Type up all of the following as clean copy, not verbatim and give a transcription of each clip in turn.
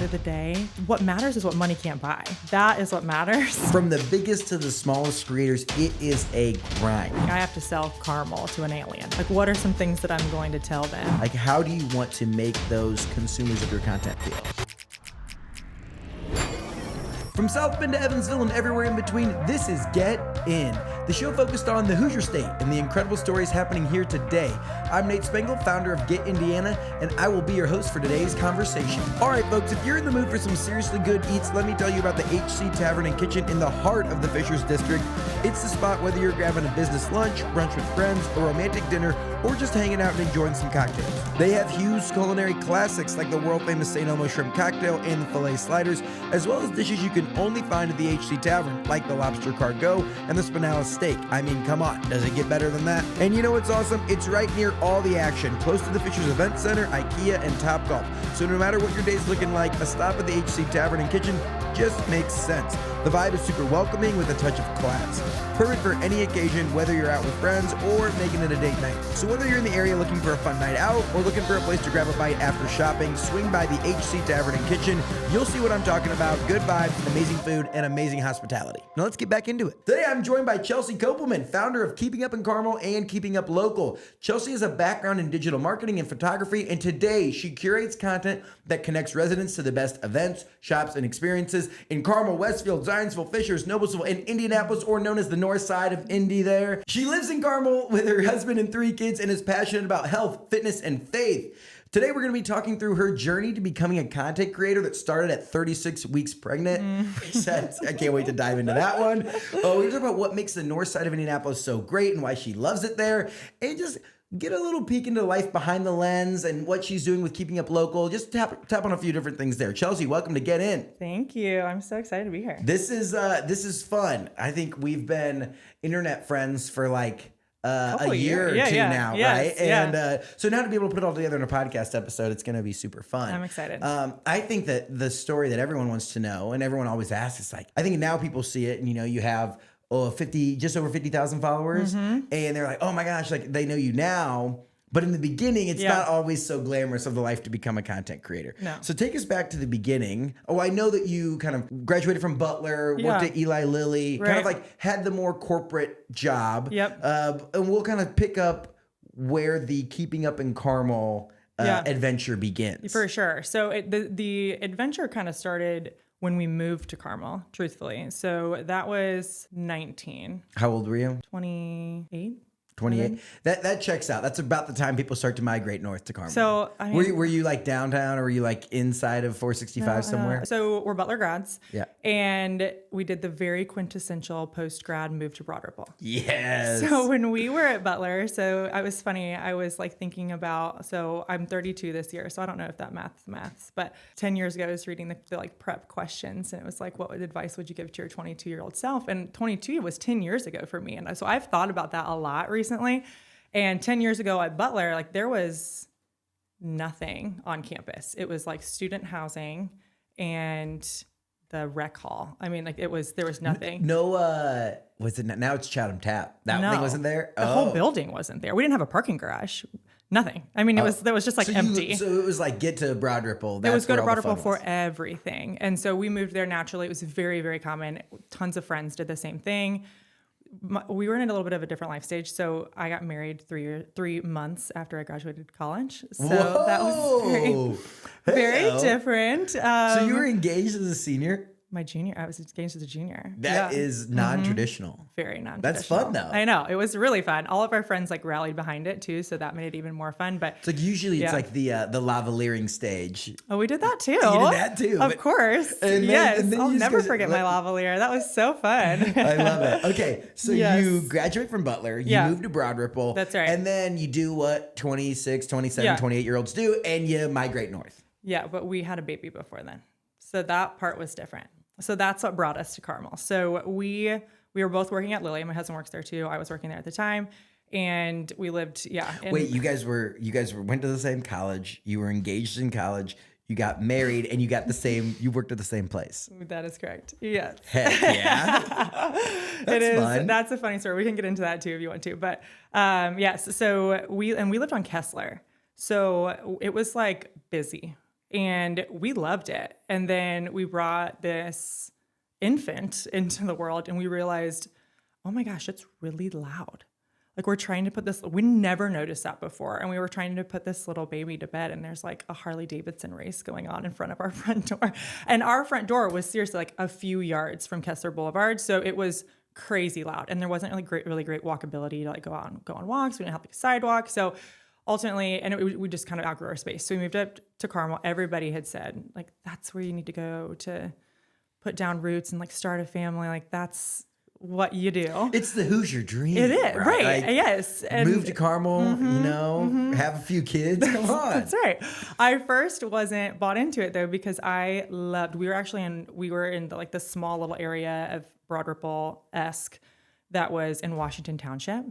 of the day, what matters is what money can't buy. That is what matters. From the biggest to the smallest creators, it is a grind. I have to sell Carmel to an alien. Like, what are some things that I'm going to tell them? Like, how do you want to make those consumers of your content feel? From South Bend to Evansville and everywhere in between, this is Get In, the show focused on the Hoosier State and the incredible stories happening here today. I'm Nate Spengel, founder of Get Indiana, and I will be your host for today's conversation. All right, folks, if you're in the mood for some seriously good eats, let me tell you about the HC Tavern and Kitchen in the heart of the Fishers District. It's the spot whether you're grabbing a business lunch, brunch with friends, a romantic dinner, or just hanging out and enjoying some cocktails. They have huge culinary classics like the world-famous St. Elmo Shrimp Cocktail and the Filet Sliders, as well as dishes you can only find at the HC Tavern, like the Lobster Cargo and the Spinalis Steak. I mean, come on, does it get better than that? And you know what's awesome? It's right near all the action, close to the Fishers Event Center, IKEA, and Topgolf. So no matter what your day's looking like, a stop at the HC Tavern and Kitchen just makes sense. The vibe is super welcoming with a touch of class. Perfect for any occasion, whether you're out with friends or making it a date night. So whether you're in the area looking for a fun night out or looking for a place to grab a bite after shopping, swing by the HC Tavern and Kitchen. You'll see what I'm talking about. Good vibes, amazing food, and amazing hospitality. Now let's get back into it. Today I'm joined by Chelsea Kopelman, founder of Keeping Up in Carmel and Keeping Up Local. Chelsea has a background in digital marketing and photography, and today she curates content that connects residents to the best events, shops, and experiences in Carmel, Westfield, Zionsville, Fishers, Noblesville, and Indianapolis, or known as the north side of Indy there. She lives in Carmel with her husband and 3 kids and is passionate about health, fitness, and faith. Today, we're going to be talking through her journey to becoming a content creator that started at 36 weeks pregnant. I can't wait to dive into that one. We're going to talk about what makes the north side of Indianapolis so great and why she loves it there. And just get a little peek into life behind the lens and what she's doing with Keeping Up Local. Just tap on a few different things there. Chelsea, welcome to Get In. Thank you. I'm so excited to be here. This is fun. I think we've been internet friends for like a year or two now, right? And so now to be able to put it all together in a podcast episode, it's going to be super fun. I'm excited. I think that the story that everyone wants to know and everyone always asks is like, I think now people see it and, you have just over 50,000 followers, and they're like, oh my gosh, like they know you now. But in the beginning, it's not always so glamorous of the life to become a content creator. No. So take us back to the beginning. Oh, I know that you kind of graduated from Butler, worked at Eli Lilly, kind of like had the more corporate job. Yep. And we'll kind of pick up where the Keeping Up in Carmel adventure begins. For sure. So the adventure kind of started when we moved to Carmel, truthfully. So that was 19. How old were you? 28. 28. That checks out. That's about the time people start to migrate north to Carmel. So I mean, were you like downtown or were you like inside of 465 somewhere? So we're Butler grads. Yeah. And we did the very quintessential post-grad move to Broad Ripple. Yes. So when we were at Butler, so I was funny. I was like thinking about, so I'm 32 this year, so I don't know if that maths, but 10 years ago I was reading the like prep questions and it was like, what advice would you give to your 22-year-old self? And 22 was 10 years ago for me. And so I've thought about that a lot recently. And 10 years ago at Butler, like there was nothing on campus. It was like student housing and the rec hall. I mean, like there was nothing. Was it now it's Chatham Tap? That thing wasn't there? The whole building wasn't there. We didn't have a parking garage. Nothing. I mean, that was just like empty. So it was like get to Broad Ripple. It was go to Broad Ripple for everything. And so we moved there naturally. It was very, very common. Tons of friends did the same thing. We were in a little bit of a different life stage. So I got married 3 months after I graduated college. So that was very different. So you were engaged as a senior? My junior. I was engaged as a junior. That is non-traditional. Very non-traditional. That's fun though. I know. It was really fun. All of our friends like rallied behind it too. So that made it even more fun. But it's like usually it's like the lavaliering stage. Oh, we did that too. You did that too. Of course. Yes. I'll never forget my lavalier. That was so fun. I love it. Okay. So you graduate from Butler. You move to Broad Ripple. That's right. And then you do what 26, 27, 28-year-olds do. And you migrate north. Yeah. But we had a baby before then. So that part was different. So that's what brought us to Carmel. So we were both working at Lilly. My husband works there too. I was working there at the time, and we lived. Wait, you guys went to the same college. You were engaged in college. You got married, and you worked at the same place. That is correct. Yes. Heck yeah. It is. Fun. That's a funny story. We can get into that too if you want to. But yes. So we lived on Kessler. So it was like busy. and we loved it. And then we brought this infant into the world and we realized, oh my gosh, it's really loud. Like we're trying to put this, we never noticed that before. And we were trying to put this little baby to bed and there's like a Harley Davidson race going on in front of our front door. And our front door was seriously like a few yards from Kessler Boulevard. So it was crazy loud. And there wasn't really great walkability to like go on walks. We didn't have like a sidewalk. So ultimately, we just kind of outgrew our space. So we moved up to Carmel. Everybody had said like, that's where you need to go to put down roots and like start a family. Like that's what you do. It's the Hoosier dream. It is, right? Like, yes. And move to Carmel, have a few kids. Come on. That's right. I first wasn't bought into it though because we were in the small little area of Broad Ripple-esque that was in Washington Township.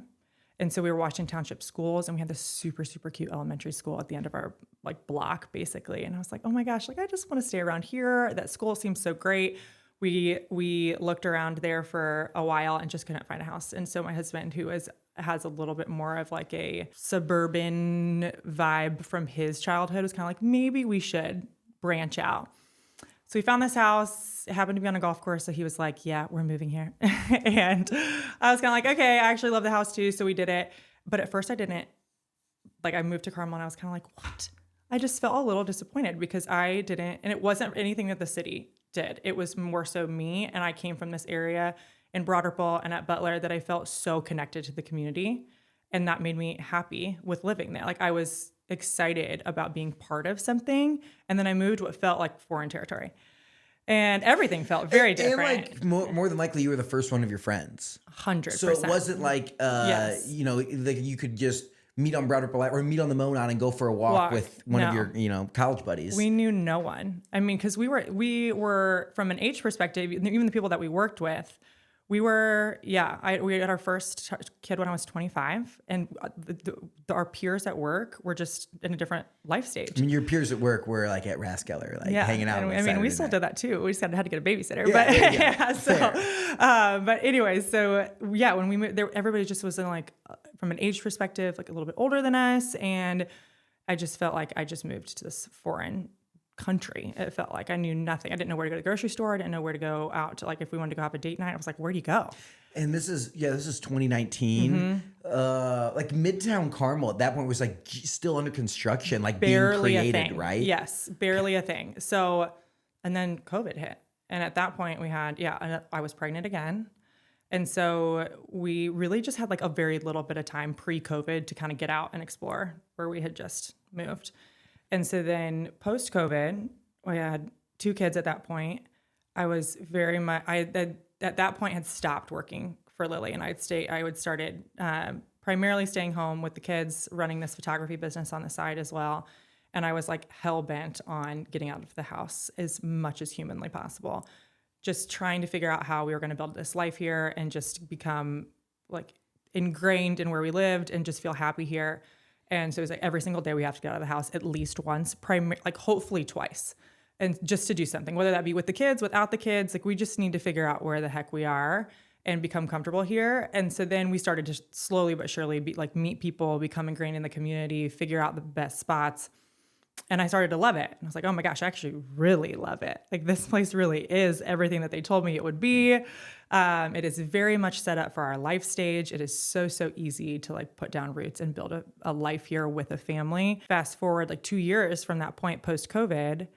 And so we were Washington Township schools and we had this super, super cute elementary school at the end of our like block basically. And I was like, oh my gosh, like I just want to stay around here. That school seems so great. We looked around there for a while and just couldn't find a house. And so my husband, who has a little bit more of like a suburban vibe from his childhood, was kind of like, maybe we should branch out. So we found this house. It happened to be on a golf course. So he was like, yeah, we're moving here. And I was kind of like, okay, I actually love the house too. So we did it. But at first I didn't, like I moved to Carmel and I was kind of like, what? I just felt a little disappointed because I didn't, and it wasn't anything that the city did. It was more so me. And I came from this area in Broad Ripple and at Butler that I felt so connected to the community. And that made me happy with living there. Like I was excited about being part of something. And then I moved what felt like foreign territory. And everything felt very different. And like more than likely you were the first one of your friends. 100%. So it wasn't like, yes. Like you could just meet on Broad Ripple or meet on the Monon and go for a walk with one of your, college buddies. We knew no one. I mean, because we were from an age perspective, even the people that we worked with, we had our first kid when I was 25, and our peers at work were just in a different life stage. I mean, your peers at work were like at Raskeller, hanging out. And we still did that too. We just had to get a babysitter. But anyways, so when we moved there, everybody just was in like, from an age perspective, like a little bit older than us. And I just felt like I just moved to this foreign country. It felt like I knew nothing. I didn't know where to go to the grocery store. I didn't know where to go out to, like, if we wanted to go have a date night, I was like, where do you go? And this is 2019. Like Midtown Carmel at that point was like still under construction, like barely being created, a thing. right? Yes, barely a thing. So, and then COVID hit. And at that point we had, I was pregnant again. And so we really just had like a very little bit of time pre-COVID to kind of get out and explore where we had just moved. And so then post-COVID, we had 2 kids at that point. I was very much, at that point had stopped working for Lilly, and I would started primarily staying home with the kids, running this photography business on the side as well. And I was like hell bent on getting out of the house as much as humanly possible. Just trying to figure out how we were going to build this life here and just become like ingrained in where we lived and just feel happy here. And so it was like every single day we have to get out of the house at least once, like hopefully twice, and just to do something, whether that be with the kids, without the kids. Like we just need to figure out where the heck we are and become comfortable here. And so then we started to slowly but surely meet people, become ingrained in the community, figure out the best spots. And I started to love it. And I was like, oh my gosh, I actually really love it. Like this place really is everything that they told me it would be. It is very much set up for our life stage. It is so, so easy to like put down roots and build a life here with a family. Fast forward like 2 years from that point post-COVID,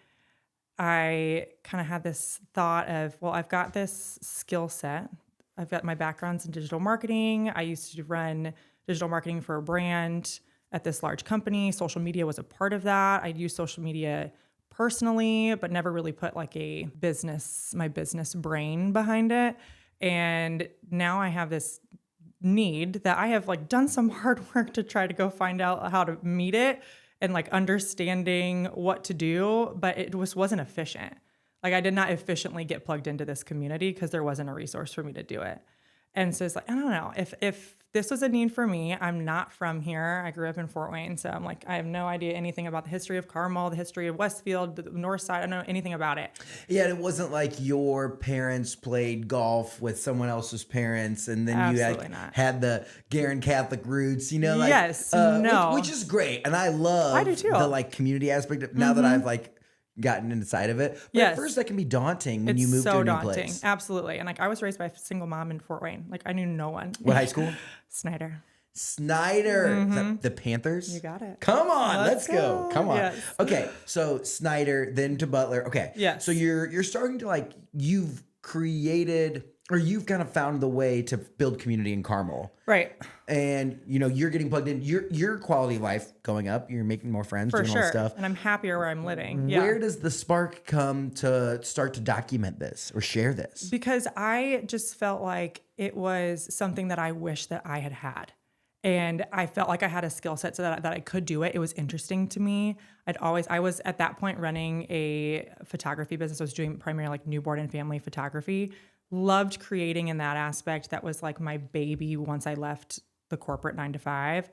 I kind of had this thought of, well, I've got this skill set. I've got my backgrounds in digital marketing. I used to run digital marketing for a brand at this large company. Social media was a part of that. I'd use social media personally, but never really put like my business brain behind it. And now I have this need that I have like done some hard work to try to go find out how to meet it and like understanding what to do, but it wasn't efficient. Like I did not efficiently get plugged into this community because there wasn't a resource for me to do it. And so it's like, I don't know, if this was a need for me, I'm not from here. I grew up in Fort Wayne. So I'm like, I have no idea anything about the history of Carmel, the history of Westfield, the north side. I don't know anything about it. Yeah, and it wasn't like your parents played golf with someone else's parents and then Absolutely you not. had the Garin Catholic roots, like, yes, no. which is great. And I love I do too. the like community aspect of, now that I've like, gotten inside of it. But Yes. at first that can be daunting when It's you move to so a new daunting. place. Absolutely. And like I was raised by a single mom in Fort Wayne. Like I knew no one. What high school? Snyder. Snyder. Is that the Panthers? You got it. Come on, let's go. Come on. Yes. Okay, so Snyder, then to Butler. Okay. Yes. So you're starting to like, you've created, or you've kind of found the way to build community in Carmel. Right. And you're getting plugged in. Your quality of life going up. You're making more friends, For doing all sure. this stuff. And I'm happier where I'm living. Yeah. Where does the spark come to start to document this or share this? Because I just felt like it was something that I wish that I had had. And I felt like I had a skill set so that I could do it. It was interesting to me. I was at that point running a photography business. I was doing primarily like newborn and family photography. Loved creating in that aspect. That was like my baby once I left the corporate 9-to-5.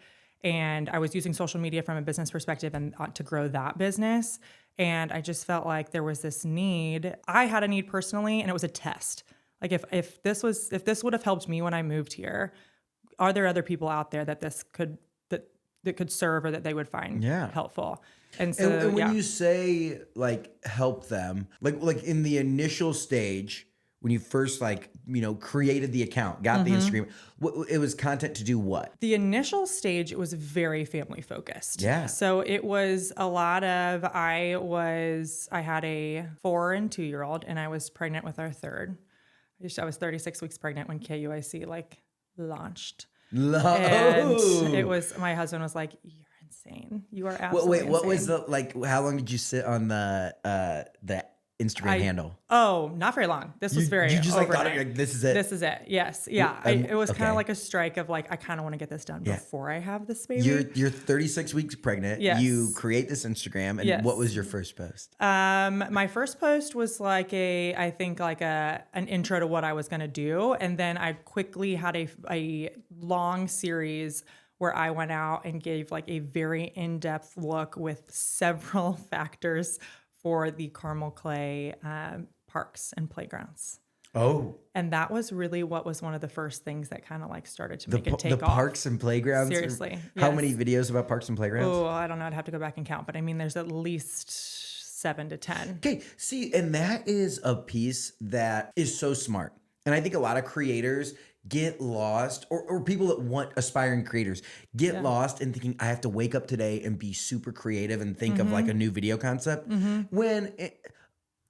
And I was using social media from a business perspective and to grow that business. And I just felt like there was this need. I had a need personally, and it was a test. Like if this would have helped me when I moved here, are there other people out there that this could that could serve or that they would find helpful? And so and when you say like help them, like in the initial stage, when you first created the account, got the Instagram, it was content to do what? The initial stage, it was very family focused. Yeah. So it was a lot of, I had a 4 and 2-year-old and I was pregnant with our third. I was 36 weeks pregnant when KUIC launched. And it was, my husband was like, "You're insane. You are absolutely insane." What was how long did you sit on the Instagram handle? Oh, not very long. This was very You just overnight. thought like, this is it. This is it. Yes. Yeah. It was kind of like a strike of like, I kind of want to get this done before I have this baby. You're 36 weeks pregnant. Yes. You create this Instagram. And what was your first post? My first post was like an intro to what I was going to do. And then I quickly had a long series where I went out and gave like a very in-depth look with several factors for the Carmel Clay parks and playgrounds. Oh. And that was really what was one of the first things that kind of like started to make it take off. The parks and playgrounds? Seriously. How many videos about parks and playgrounds? Oh, I don't know. I'd have to go back and count, but I mean, there's at least 7 to 10. Okay. See, and that is a piece that is so smart. And I think a lot of creators get lost, or people that want aspiring creators get lost in thinking I have to wake up today and be super creative and think of like a new video concept.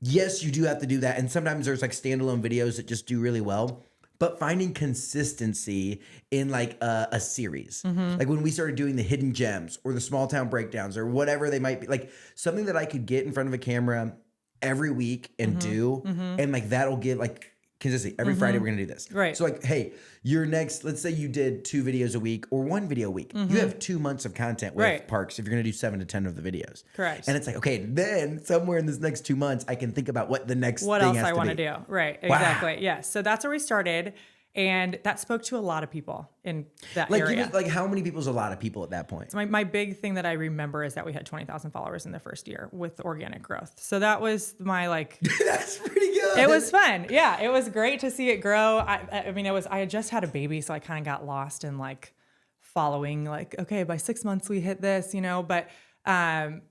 Yes, you do have to do that. And sometimes there's like standalone videos that just do really well. But finding consistency in like a series, like when we started doing the hidden gems or the small town breakdowns or whatever they might be, like something that I could get in front of a camera every week and do, and like that'll give like consistency. Every Friday we're gonna do this. Right. So like, hey, your next, let's say you did 2 videos a week or 1 video a week. You have 2 months of content with parks if you're gonna do 7 to 10 of the videos. Correct. And it's like, okay, then somewhere in this next 2 months, I can think about what the next what thing else has I to want to be. do. Right. Wow. Exactly. Yeah. So that's where we started. And that spoke to a lot of people in that Like, area. even, like how many people is a lot of people at that point? So my big thing that I remember is that we had 20,000 followers in the first year with organic growth. So that was my like, That's pretty good. it was fun. Yeah. It was great to see it grow. I mean, I had just had a baby, so I kind of got lost in like following like, okay, by 6 months we hit this, but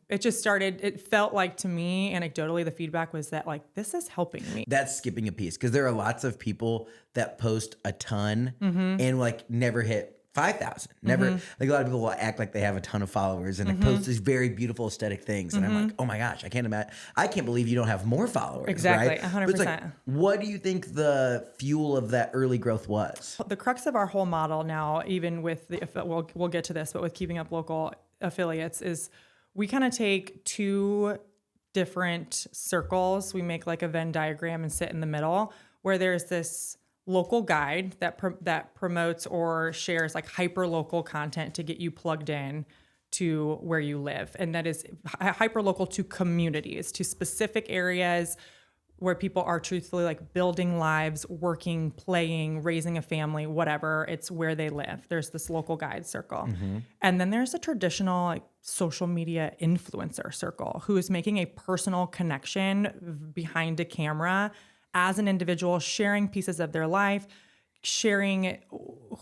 it just started, it felt like to me, anecdotally, the feedback was that like, this is helping me. That's skipping a piece because there are lots of people that post a ton and like never hit 5,000. Never, like a lot of people will act like they have a ton of followers and they post these very beautiful aesthetic things. And I'm like, oh my gosh, I can't believe you don't have more followers. Exactly, right? 100%. But it's like, what do you think the fuel of that early growth was? The crux of our whole model now, even with we'll get to this, but with keeping up local affiliates is we kind of take 2 different circles. We make like a Venn diagram and sit in the middle where there's this local guide that promotes or shares like hyper local content to get you plugged in to where you live. And that is hyper local to communities, to specific areas where people are truthfully like building lives, working, playing, raising a family, whatever. It's where they live. There's this local guide circle. And then there's a traditional like social media influencer circle who is making a personal connection behind a camera as an individual, sharing pieces of their life, sharing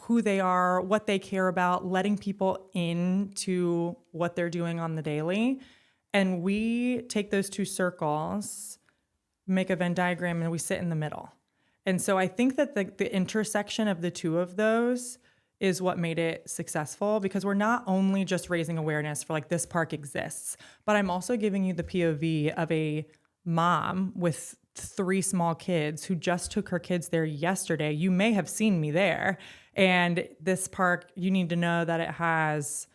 who they are, what they care about, letting people into what they're doing on the daily. And we take those two circles, make a Venn diagram, and we sit in the middle. And so I think that the intersection of the two of those is what made it successful, because we're not only just raising awareness for like this park exists, but I'm also giving you the POV of a mom with 3 small kids who just took her kids there yesterday. You may have seen me there. And this park, you need to know that it has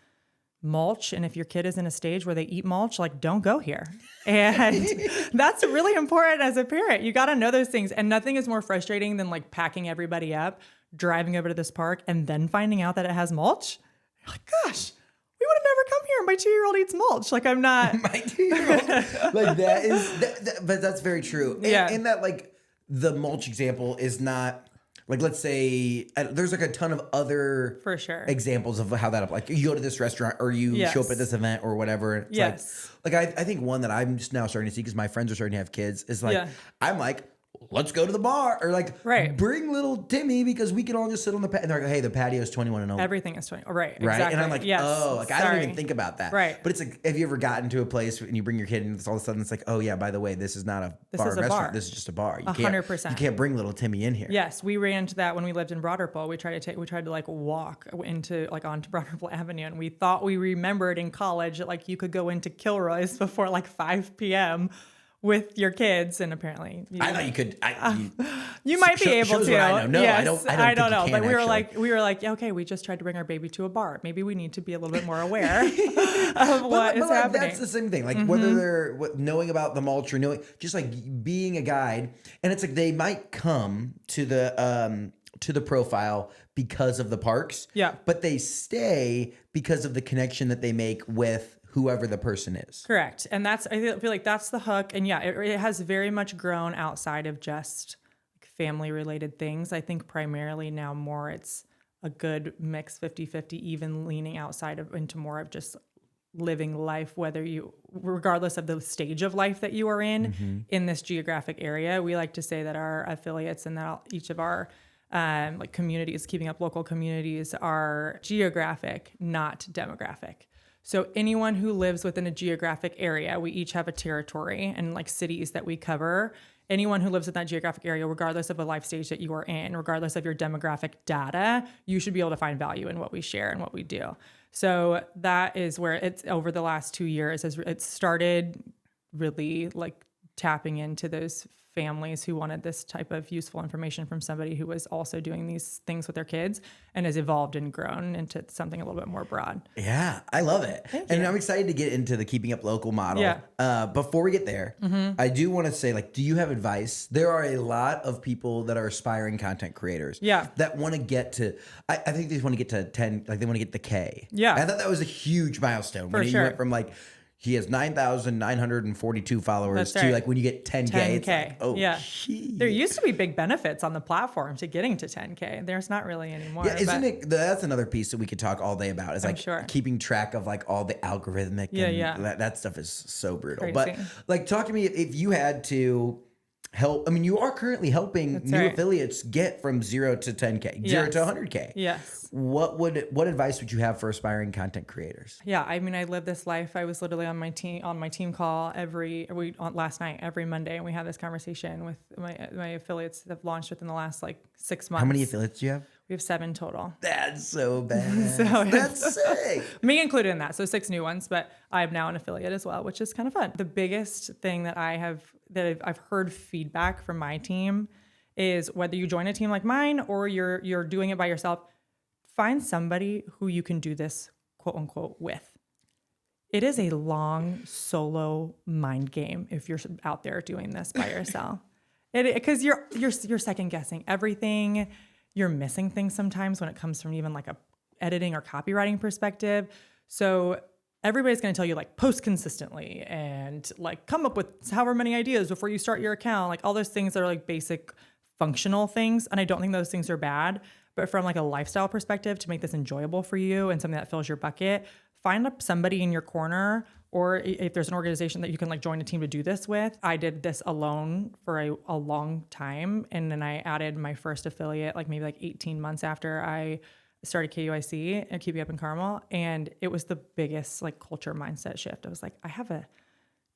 mulch. And if your kid is in a stage where they eat mulch, like, don't go here. And that's really important as a parent. You got to know those things. And nothing is more frustrating than like packing everybody up, driving over to this park, and then finding out that it has mulch. You're like, gosh, we would have never come here. My 2-year-old eats mulch. Like, I'm not. My 2-year-old. Like, that is, but that's very true. Yeah. And that, like, the mulch example is not, like, let's say there's like a ton of other For sure. examples of how that, like, you go to this restaurant or you Yes. show up at this event or whatever. It's Yes. like I think one that I'm just now starting to see, because my friends are starting to have kids, is like, Yeah. I'm like, let's go to the bar, or like, Right. bring little Timmy because we can all just sit on the patio. And they're like, hey, the patio is 21 and over. Everything is 20. Right. Right. Exactly. And I'm like, yes. oh, like, I don't Sorry. even think about that. Right. But it's like, have you ever gotten to a place and you bring your kid and it's all of a sudden it's like, oh yeah, by the way, this is not a bar is a restaurant. bar. This is just a bar. You 100%. You can't bring little Timmy in here. Yes, we ran into that when we lived in Broad Ripple. We tried to like walk into like onto Broad Ripple Avenue, and we thought we remembered in college that like you could go into Kilroy's before like 5 p.m. with your kids, and apparently I thought you could. you might be able shows to. what I know. No, yes, I don't I don't think know, you but can, we were like, okay, we just tried to bring our baby to a bar. Maybe we need to be a little bit more aware of what is like, happening. that's the same thing. Like whether they're knowing about the mulch or knowing, just like being a guide, and it's like they might come to the profile because of the parks. Yeah. But they stay because of the connection that they make with whoever the person is. Correct. And I feel like that's the hook. And yeah, it has very much grown outside of just family related things. I think primarily now more it's a good mix, 50-50, even leaning outside of into more of just living life, regardless of the stage of life that you are in this geographic area. We like to say that our affiliates and that each of our like communities, keeping up local communities, are geographic, not demographic. So anyone who lives within a geographic area, we each have a territory and like cities that we cover. Anyone who lives in that geographic area, regardless of the life stage that you are in, regardless of your demographic data, you should be able to find value in what we share and what we do. So that is where it's over the last 2 years, it started really like tapping into those families who wanted this type of useful information from somebody who was also doing these things with their kids, and has evolved and grown into something a little bit more broad. Yeah, I love it. And I'm excited to get into the keeping up local model. Yeah. Before we get there, I do want to say, like, do you have advice? There are a lot of people that are aspiring content creators that want to get to, I think they want to get to 10, like they want to get the K. Yeah. I thought that was a huge milestone. For when sure. You went from like, he has 9,942 followers to like when you get 10K, it's like, oh, yeah. geez. There used to be big benefits on the platform to getting to 10K. There's not really anymore. Yeah, isn't it? That's another piece that we could talk all day about. Is like keeping track of like all the algorithmic. That stuff is so brutal. Crazy. But like, talk to me if you had to help. I mean, you are currently helping new affiliates get from 0 to 10K, 0 to 100K. Yes. What advice would you have for aspiring content creators? Yeah, I mean, I live this life. I was literally on my team call last night, every Monday, and we had this conversation with my affiliates that have launched within the last like 6 months. How many affiliates do you have? We have 7 total. That's so bad. That's sick. Me included in that. So 6 new ones, but I am now an affiliate as well, which is kind of fun. The biggest thing that I've heard feedback from my team is whether you join a team like mine or you're doing it by yourself, find somebody who you can do this quote unquote with. It is a long solo mind game if you're out there doing this by yourself. Because you're second guessing everything. You're missing things sometimes when it comes from even like a editing or copywriting perspective. So everybody's going to tell you like post consistently and like come up with however many ideas before you start your account, like all those things that are like basic functional things. And I don't think those things are bad, but from like a lifestyle perspective, to make this enjoyable for you and something that fills your bucket, find up somebody in your corner, or if there's an organization that you can like join a team to do this with. I did this alone for a long time. And then I added my first affiliate, like maybe like 18 months after I started KUIC and Keeping Up in Carmel. And it was the biggest like culture mindset shift. I was like, I have a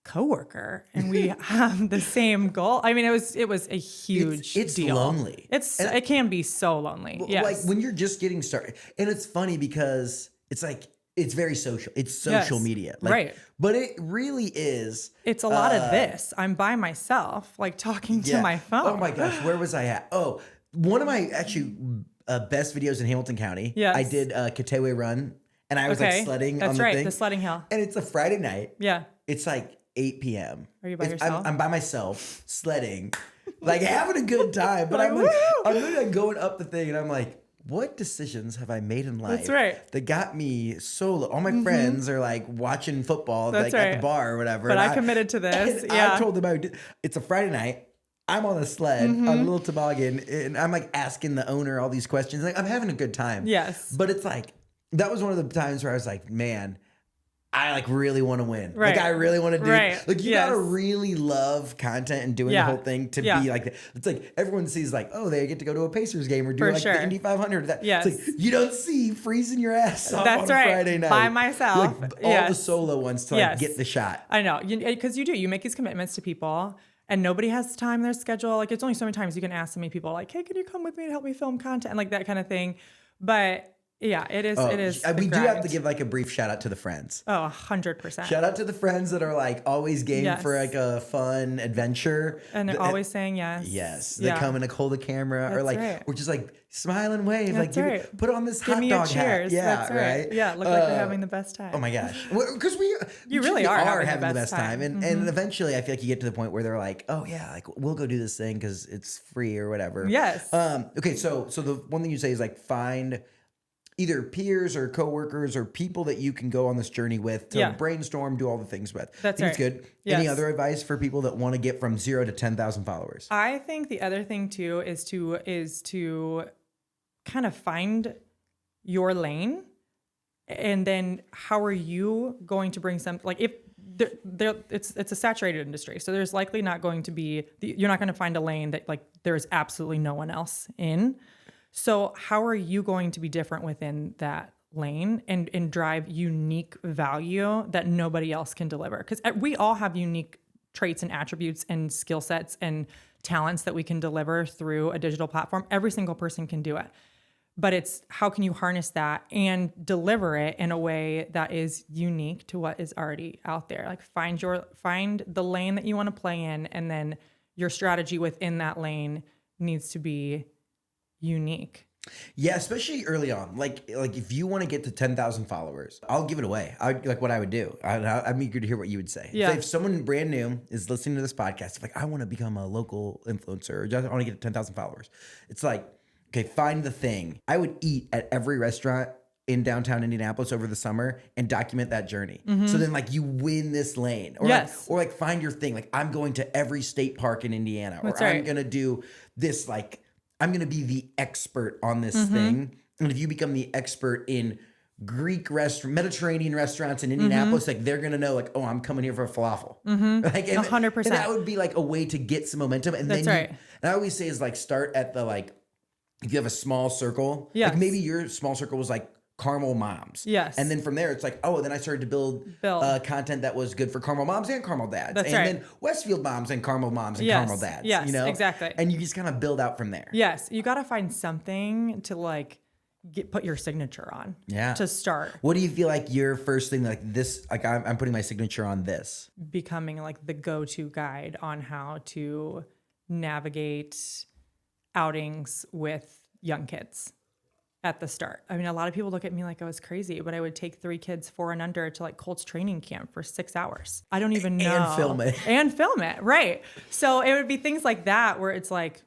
coworker and we have the same goal. I mean, it was a huge it's deal. lonely. It can be so lonely. Yes. Like when you're just getting started. And it's funny because it's like, it's very social. It's social media. Like, right. But it really is. It's a lot of this. I'm by myself, like talking to my phone. Oh my gosh. Where was I at? Oh, one of my actually best videos in Hamilton County. Yes. I did a Katewe run and I was like sledding on the thing. The sledding hill. And it's a Friday night. Yeah. It's like 8 p.m. Are you by yourself? I'm by myself sledding, like having a good time. But I'm literally like going up the thing and I'm like, what decisions have I made in life that got me solo? All my friends are like watching football at the bar or whatever. But I committed to this. I told them it's a Friday night. I'm on a sled on a little toboggan and I'm like asking the owner all these questions. Like I'm having a good time. Yes. But it's like, that was one of the times where I was like, man, I like really want to win. Right. Like I really want to do like you gotta really love content and doing the whole thing to be like that. It's like everyone sees like, oh, they get to go to a Pacers game or do the Indy 500. It's like you don't see freezing your ass off on a Friday night by myself. Like all the solo ones to like get the shot. I know, because you make these commitments to people. And nobody has time in their schedule. Like it's only so many times you can ask so many people like, hey, can you come with me to help me film content? And like that kind of thing. But yeah, it is. It is. We do have to give like a brief shout out to the friends. Oh, 100%. Shout out to the friends that are like always game for like a fun adventure. And they're always saying yes. Yes. They come and like hold the camera or like, or just like smile and wave. That's like put on this give hot me dog a cheers. hat. Yeah. That's right. Yeah. Look like you're having the best time. Oh my gosh. Because you really are having the best time. And eventually I feel like you get to the point where they're like, oh yeah, like we'll go do this thing because it's free or whatever. Yes. Okay. So the one thing you say is like find either peers or coworkers or people that you can go on this journey with to brainstorm, do all the things with. That's It's good. Yes. Any other advice for people that want to get from 0 to 10,000 followers? I think the other thing too is to kind of find your lane, and then how are you going to bring some, like if it's a saturated industry, so there's likely not going to be you're not going to find a lane that like there's absolutely no one else in. So how are you going to be different within that lane and drive unique value that nobody else can deliver? Because we all have unique traits and attributes and skill sets and talents that we can deliver through a digital platform. Every single person can do it. But it's how can you harness that and deliver it in a way that is unique to what is already out there? Like find the lane that you want to play in, and then your strategy within that lane needs to be unique. Yeah, especially early on. Like if you want to get to 10,000 followers, I'll give it away. Like what I would do. I'm eager to hear what you would say. Yeah. So if someone brand new is listening to this podcast, like I want to become a local influencer, or I want to get to 10,000 followers. It's like, okay, find the thing. I would eat at every restaurant in downtown Indianapolis over the summer and document that journey. So then like you win this lane, or like find your thing. Like I'm going to every state park in Indiana, or I'm going to do this, like I'm going to be the expert on this thing. And if you become the expert in Mediterranean restaurants in Indianapolis, like they're going to know like, oh, I'm coming here for a falafel. Like 100%. And that would be like a way to get some momentum. And That's and I always say is like start at the, like, if you have a small circle, like maybe your small circle was like Carmel moms. Yes. And then from there, it's like, oh, then I started to build content that was good for Carmel moms and Carmel dads. That's and then Westfield moms and Carmel moms and Carmel dads. Yes, you know? exactly. And you just kind of build out from there. Yes. You got to find something to like put your signature on to start. What do you feel like your first thing, like this, like I'm putting my signature on this? Becoming like the go-to guide on how to navigate outings with young kids at the start. I mean, a lot of people look at me like I was crazy, but I would take 3 kids 4 and under to like Colts training camp for 6 hours. I don't even know. And film it. And film it, right. So it would be things like that where it's like,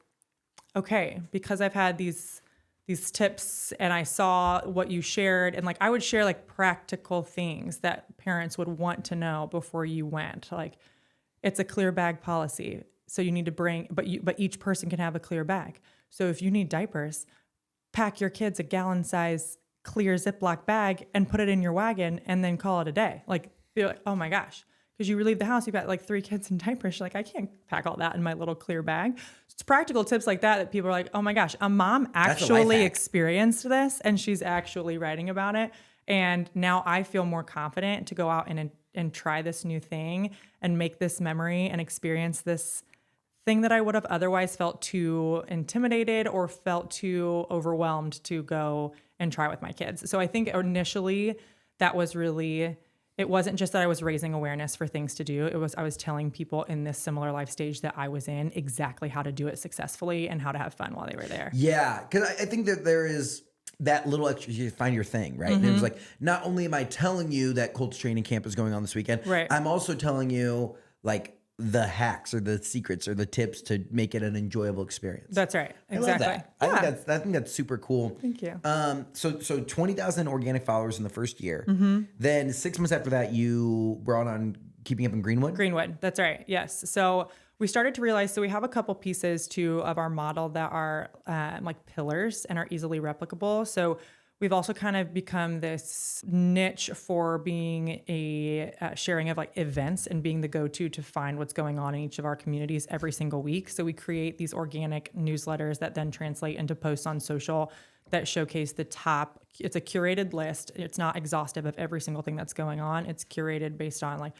okay, because I've had these tips and I saw what you shared, and like I would share like practical things that parents would want to know before you went. Like it's a clear bag policy. So you need to bring, but each person can have a clear bag. So if you need diapers, pack your kids a gallon size clear Ziploc bag and put it in your wagon and then call it a day. Like, be like, oh my gosh. Because you leave the house, you've got like 3 kids in diapers. You're like, I can't pack all that in my little clear bag. It's practical tips like that people are like, oh my gosh, a mom actually experienced this and she's actually writing about it. And now I feel more confident to go out and try this new thing and make this memory and experience this thing that I would have otherwise felt too intimidated or felt too overwhelmed to go and try with my kids. So I think initially that was really, it wasn't just that I was raising awareness for things to do. It was, I was telling people in this similar life stage that I was in exactly how to do it successfully and how to have fun while they were there. Yeah. Cause I think that there is that little extra, you find your thing, right? And it was like, not only am I telling you that Colts training camp is going on this weekend, right, I'm also telling you like the hacks or the secrets or the tips to make it an enjoyable experience. That's right. Exactly. I love that. I think that's super cool. Thank you. So 20,000 organic followers in the first year. Then 6 months after that, you brought on Keeping Up in Greenwood. Greenwood. That's right. Yes. So we started to realize, so we have a couple pieces too of our model that are like pillars and are easily replicable. So we've also kind of become this niche for being a sharing of like events and being the go-to to find what's going on in each of our communities every single week. So we create these organic newsletters that then translate into posts on social that showcase the top. It's a curated list. It's not exhaustive of every single thing that's going on. It's curated based on like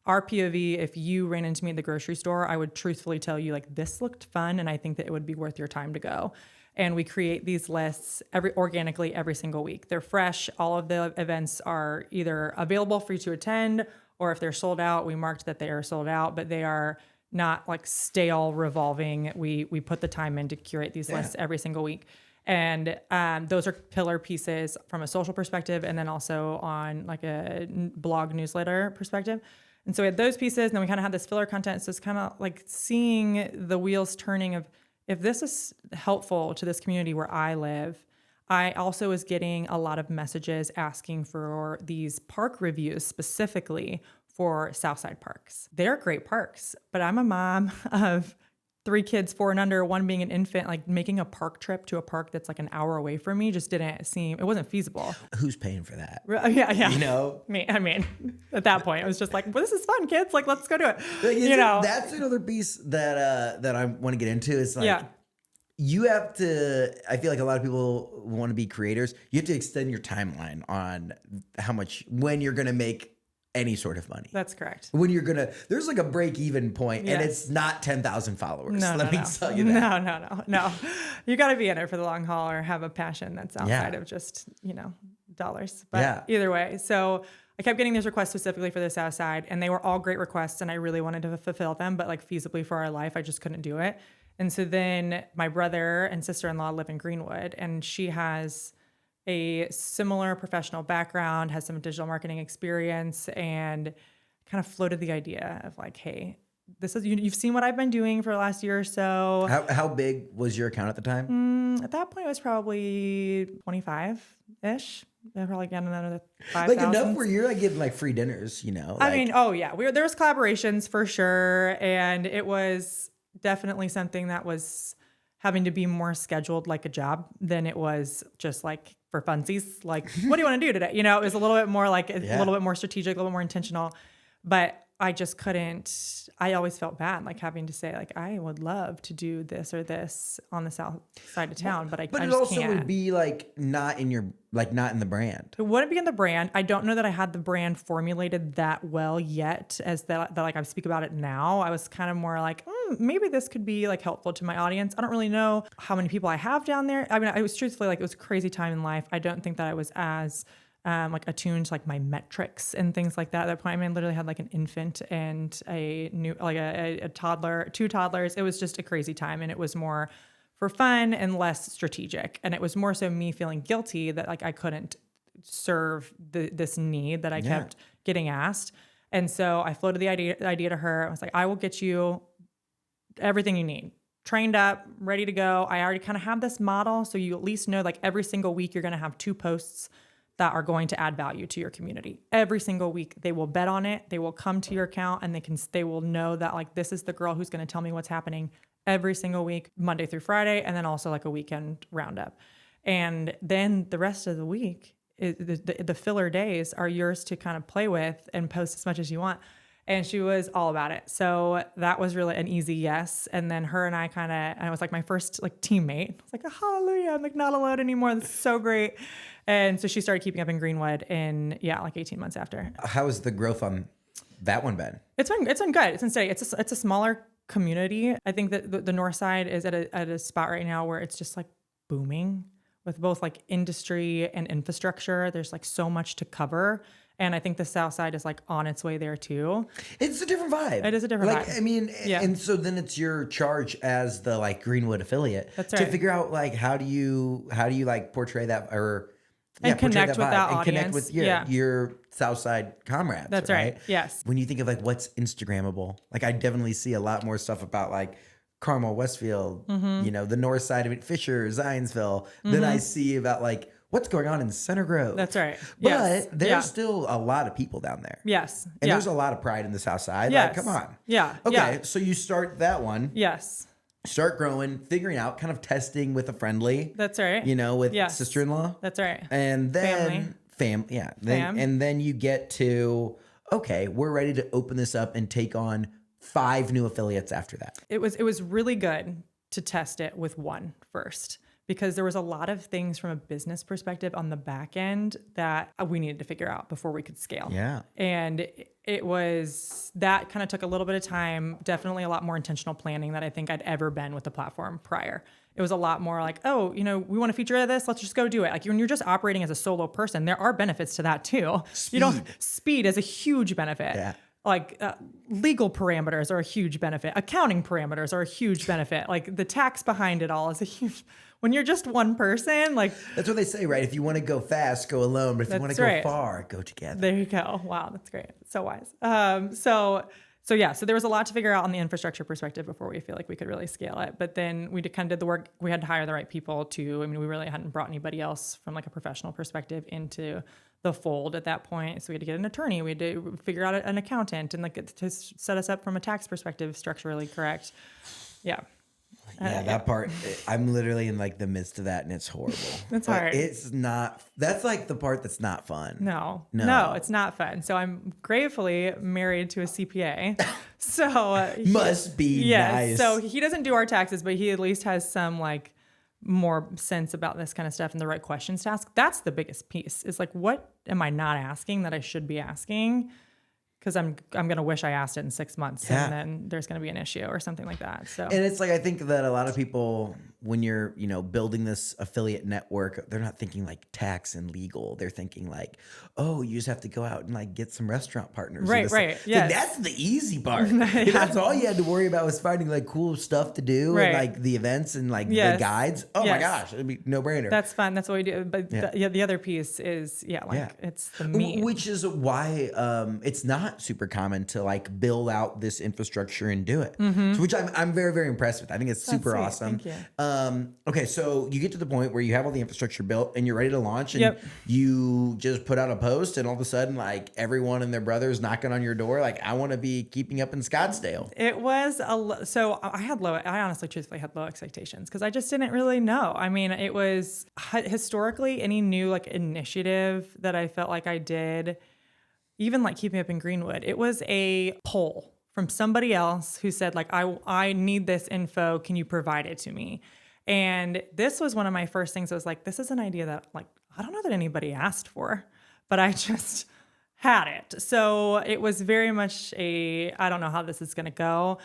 our POV. If you ran into me at the grocery store, I would truthfully tell you like, this looked fun and I think that it would be worth your time to go. And we create these lists organically every single week. They're fresh. All of the events are either available for you to attend, or if they're sold out, we marked that they are sold out, but they are not like stale revolving. We put the time in to curate these lists every single week. And those are pillar pieces from a social perspective, and then also on like a blog newsletter perspective. And so we had those pieces, and then we kind of had this filler content. So it's kind of like seeing the wheels turning of, if this is helpful to this community where I live. I also was getting a lot of messages asking for these park reviews specifically for Southside parks. They're great parks, but I'm a mom of 3 kids, 4 and under, 1 being an infant. Like making a park trip to a park that's like an hour away from me just didn't seem, it wasn't feasible. Who's paying for that? Yeah. You know? I mean, at that point, it was just like, well, this is fun, kids. Like, let's go do it. That's another piece that I want to get into. Is like, you have to, I feel like a lot of people want to be creators. You have to extend your timeline on when you're going to make any sort of money. That's correct. There's like a break even point, and it's not 10,000 followers. Let me tell you that. No. You got to be in it for the long haul or have a passion that's outside of just, dollars. But either way. So I kept getting these requests specifically for the South Side, and they were all great requests, and I really wanted to fulfill them, but like feasibly for our life, I just couldn't do it. And so then my brother and sister-in-law live in Greenwood, and she has a similar professional background, has some digital marketing experience, and kind of floated the idea of like, hey, this is, you've seen what I've been doing for the last year or so. How big was your account at the time? At that point, it was probably 25-ish. Probably getting another 5,000. Like enough where you're like getting like free dinners, I mean, there was collaborations for sure, and it was definitely something that was having to be more scheduled like a job than it was just like for funsies. Like, what do you want to do today? It was a little bit more like a little bit more strategic, a little bit more intentional, but I just couldn't, I always felt bad, like having to say like, I would love to do this or this on the south side of town, but I just can't. But it also would be like not in the brand. It wouldn't be in the brand. I don't know that I had the brand formulated that well yet as that like I speak about it now. I was kind of more like, maybe this could be like helpful to my audience. I don't really know how many people I have down there. I mean, I was truthfully like, it was a crazy time in life. I don't think that I was as like attuned to like my metrics and things like that. At that point, I mean, I literally had like an infant and a toddler, 2 toddlers. It was just a crazy time, and it was more for fun and less strategic. And it was more so me feeling guilty that like I couldn't serve this need that I kept getting asked. And so I floated the idea to her. I was like, I will get you everything you need. Trained up, ready to go. I already kind of have this model. So you at least know like every single week you're going to have 2 posts that are going to add value to your community. Every single week, they will bet on it. They will come to your account, and they will know that like, this is the girl who's going to tell me what's happening every single week, Monday through Friday, and then also like a weekend roundup. And then the rest of the week, the filler days are yours to kind of play with and post as much as you want. And she was all about it. So that was really an easy yes. And then her and I was like my first like teammate. I was like, hallelujah, I'm like not alone anymore. This is so great. And so she started Keeping Up in Greenwood in like 18 months after. How was the growth on that one been? It's been good. It's been steady. It's a smaller community. I think that the north side is at a spot right now where it's just like booming with both like industry and infrastructure. There's like so much to cover. And I think the south side is like on its way there too. It's a different vibe. It is a different vibe. I mean, and so then it's your charge as the like Greenwood affiliate to figure out like how do you like portray that and connect with that audience. Connect with your south side comrades. That's right. Yes. When you think of like what's Instagrammable, like I definitely see a lot more stuff about like Carmel, Westfield, the north side of it, Fisher, Zionsville, than I see about like what's going on in Center Grove. That's right. But there's still a lot of people down there. Yes. And there's a lot of pride in the south side. Yes. Like, come on. Yeah. Okay. So you start that one. Yes. Start growing, figuring out, kind of testing with a friendly. That's right. With sister-in-law. That's right. And then family. And then you get to, okay, we're ready to open this up and take on 5 new affiliates after that. It was really good to test it with one first, because there was a lot of things from a business perspective on the back end that we needed to figure out before we could scale. Yeah. And that kind of took a little bit of time, definitely a lot more intentional planning than I think I'd ever been with the platform prior. It was a lot more like, oh, we want to feature this, let's just go do it. Like when you're just operating as a solo person, there are benefits to that too. Speed is a huge benefit. Yeah. Like legal parameters are a huge benefit. Accounting parameters are a huge benefit. Like the tax behind it all is a huge. When you're just one person, like that's what they say, right? If you want to go fast, go alone. But if you want to go far, go together. There you go. Wow, that's great. So wise. So there was a lot to figure out on the infrastructure perspective before we feel like we could really scale it. But then we kind of did the work. We had to hire the right people too. I mean, we really hadn't brought anybody else from like a professional perspective into the fold at that point. So we had to get an attorney. We had to figure out an accountant and like to set us up from a tax perspective structurally correct. Yeah. Yeah, that part, I'm literally in like the midst of that and it's horrible. It's hard. It's not, that's like the part that's not fun. No, it's not fun. So I'm gratefully married to a CPA. So must be nice. So he doesn't do our taxes, but he at least has some like more sense about this kind of stuff and the right questions to ask. That's the biggest piece is like, what am I not asking that I should be asking? Because I'm going to wish I asked it in 6 months and then there's going to be an issue or something like that. So, and it's like, I think that a lot of people, when you're, building this affiliate network, they're not thinking like tax and legal. They're thinking like, oh, you just have to go out and like get some restaurant partners. Right. Yes. That's the easy part. That's all you had to worry about was finding like cool stuff to do and like the events and like the guides. Oh my gosh, it'd be no brainer. That's fun. That's what we do. But the other piece is, it's the meat. Which is why it's not super common to like build out this infrastructure and do it. So, which I'm very, very impressed with. I think it's super awesome. Thank you. Okay, so you get to the point where you have all the infrastructure built and you're ready to launch and you just put out a post and all of a sudden like everyone and their brother's knocking on your door like, I want to be keeping up in Scottsdale. It was I honestly truthfully had low expectations because I just didn't really know. I mean, it was historically any new like initiative that I felt like I did, even like keeping up in Greenwood, it was a poll from somebody else who said like, I need this info. Can you provide it to me? And this was one of my first things. I was like, this is an idea that like, I don't know that anybody asked for, but I just had it. So it was very much I don't know how this is going to go.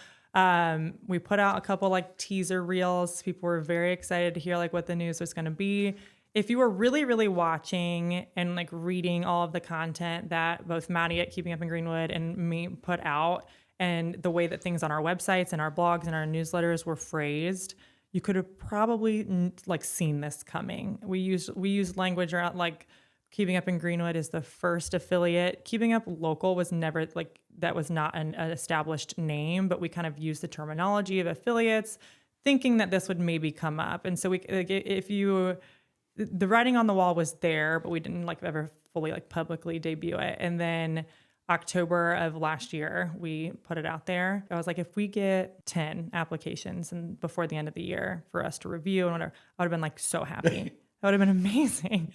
We put out a couple like teaser reels. People were very excited to hear like what the news was going to be. If you were really, really watching and like reading all of the content that both Maddie at Keeping Up in Greenwood and me put out and the way that things on our websites and our blogs and our newsletters were phrased, you could have probably like seen this coming. We used language around like Keeping Up in Greenwood is the first affiliate. Keeping Up Local was never like, that was not an established name, but we kind of used the terminology of affiliates thinking that this would maybe come up. And so the writing on the wall was there, but we didn't like ever fully like publicly debut it. And then October of last year, we put it out there. I was like, if we get 10 applications and before the end of the year for us to review and whatever, I would have been like so happy. That would have been amazing.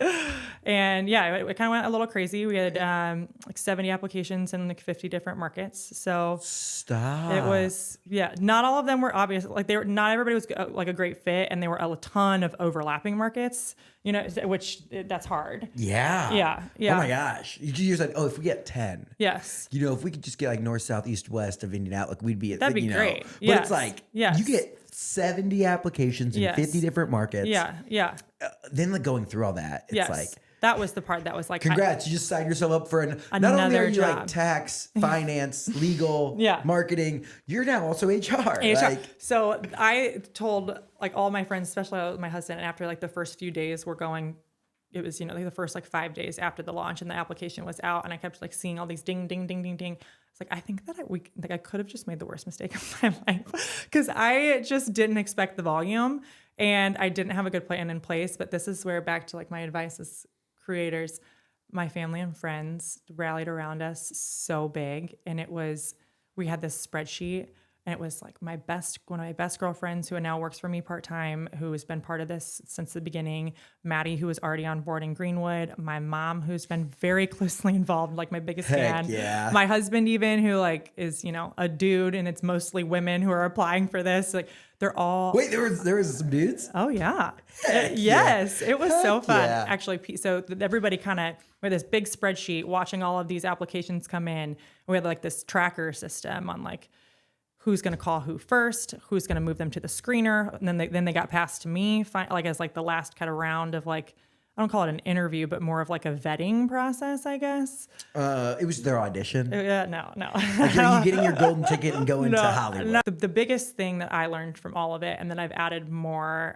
And yeah, it kind of went a little crazy. We had like 70 applications in like 50 different markets. So Stop. it was, yeah, not all of them were obvious. Like not everybody was like a great fit, and there were a ton of overlapping markets, you know, which that's hard. Yeah. Yeah. Yeah. Oh my gosh. You're like, oh, if we get 10. Yes. You know, if we could just get like north, south, east, west of Indianapolis, like we'd be That'd be great. But Yes. it's like, Yes. you get 70 applications in Yes. 50 different markets. Yeah. Yeah. Then like going through all that, it's Yes. like, that was the part that was like, congrats, you just signed yourself up for not only Another are you like job. tax, finance, legal, Yeah. marketing, you're now also HR. HR. Like, So I told like all my friends, especially my husband, and after like the first few days we're going, it was, you know, like the first like 5 days after the launch and the application was out, and I kept like seeing all these ding, ding, ding, ding, ding. It's like, I think that I could have just made the worst mistake of my life, because I just didn't expect the volume and I didn't have a good plan in place. But this is where, back to like my advice as creators, my family and friends rallied around us so big. And we had this spreadsheet, and it was like one of my best girlfriends who now works for me part-time, who has been part of this since the beginning, Maddie, who was already on board in Greenwood, my mom, who's been very closely involved, like my biggest fan, yeah. my husband even, who like is, you know, a dude, and it's mostly women who are applying for this. Like they're all, wait, there was some dudes? oh yeah. Heck Yes. It was so fun. yeah. Actually. So everybody kind of, we had this big spreadsheet watching all of these applications come in. We had like this tracker system on like who's going to call who first, who's going to move them to the screener. And then they got passed to me, like as like the last kind of round of like, I don't call it an interview, but more of like a vetting process, I guess. It was their audition. No. Like, are you getting your golden ticket and going to Hollywood? No. The biggest thing that I learned from all of it, and then I've added more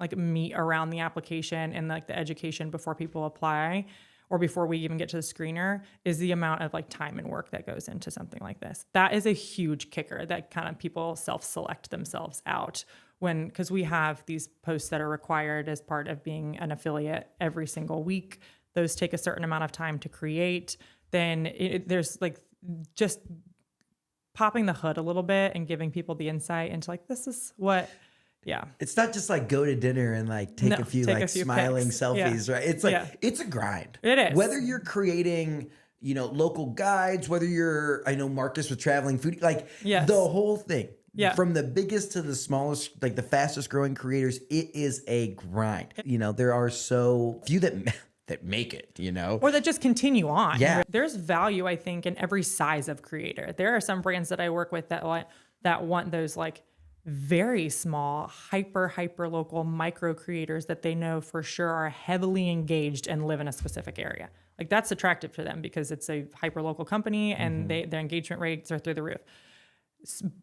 like meat around the application and like the education before people apply, or before we even get to the screener, is the amount of like time and work that goes into something like this. That is a huge kicker, that kind of people self-select themselves out because we have these posts that are required as part of being an affiliate every single week. Those take a certain amount of time to create. Then there's like just popping the hood a little bit and giving people the insight into like, this is what. Yeah. It's not just like go to dinner and like take a few smiling pics. selfies, Yeah. right? It's like, it's a grind. It is. Whether you're creating, you know, local guides, whether I know Marcus with traveling food, like Yes. the whole thing. Yeah. From the biggest to the smallest, like the fastest growing creators, it is a grind. You know, there are so few that make it, you know? Or that just continue on. Yeah. There's value, I think, in every size of creator. There are some brands that I work with that want those like very small, hyper local micro creators that they know for sure are heavily engaged and live in a specific area. Like that's attractive to them because it's a hyper local company and their engagement rates are through the roof.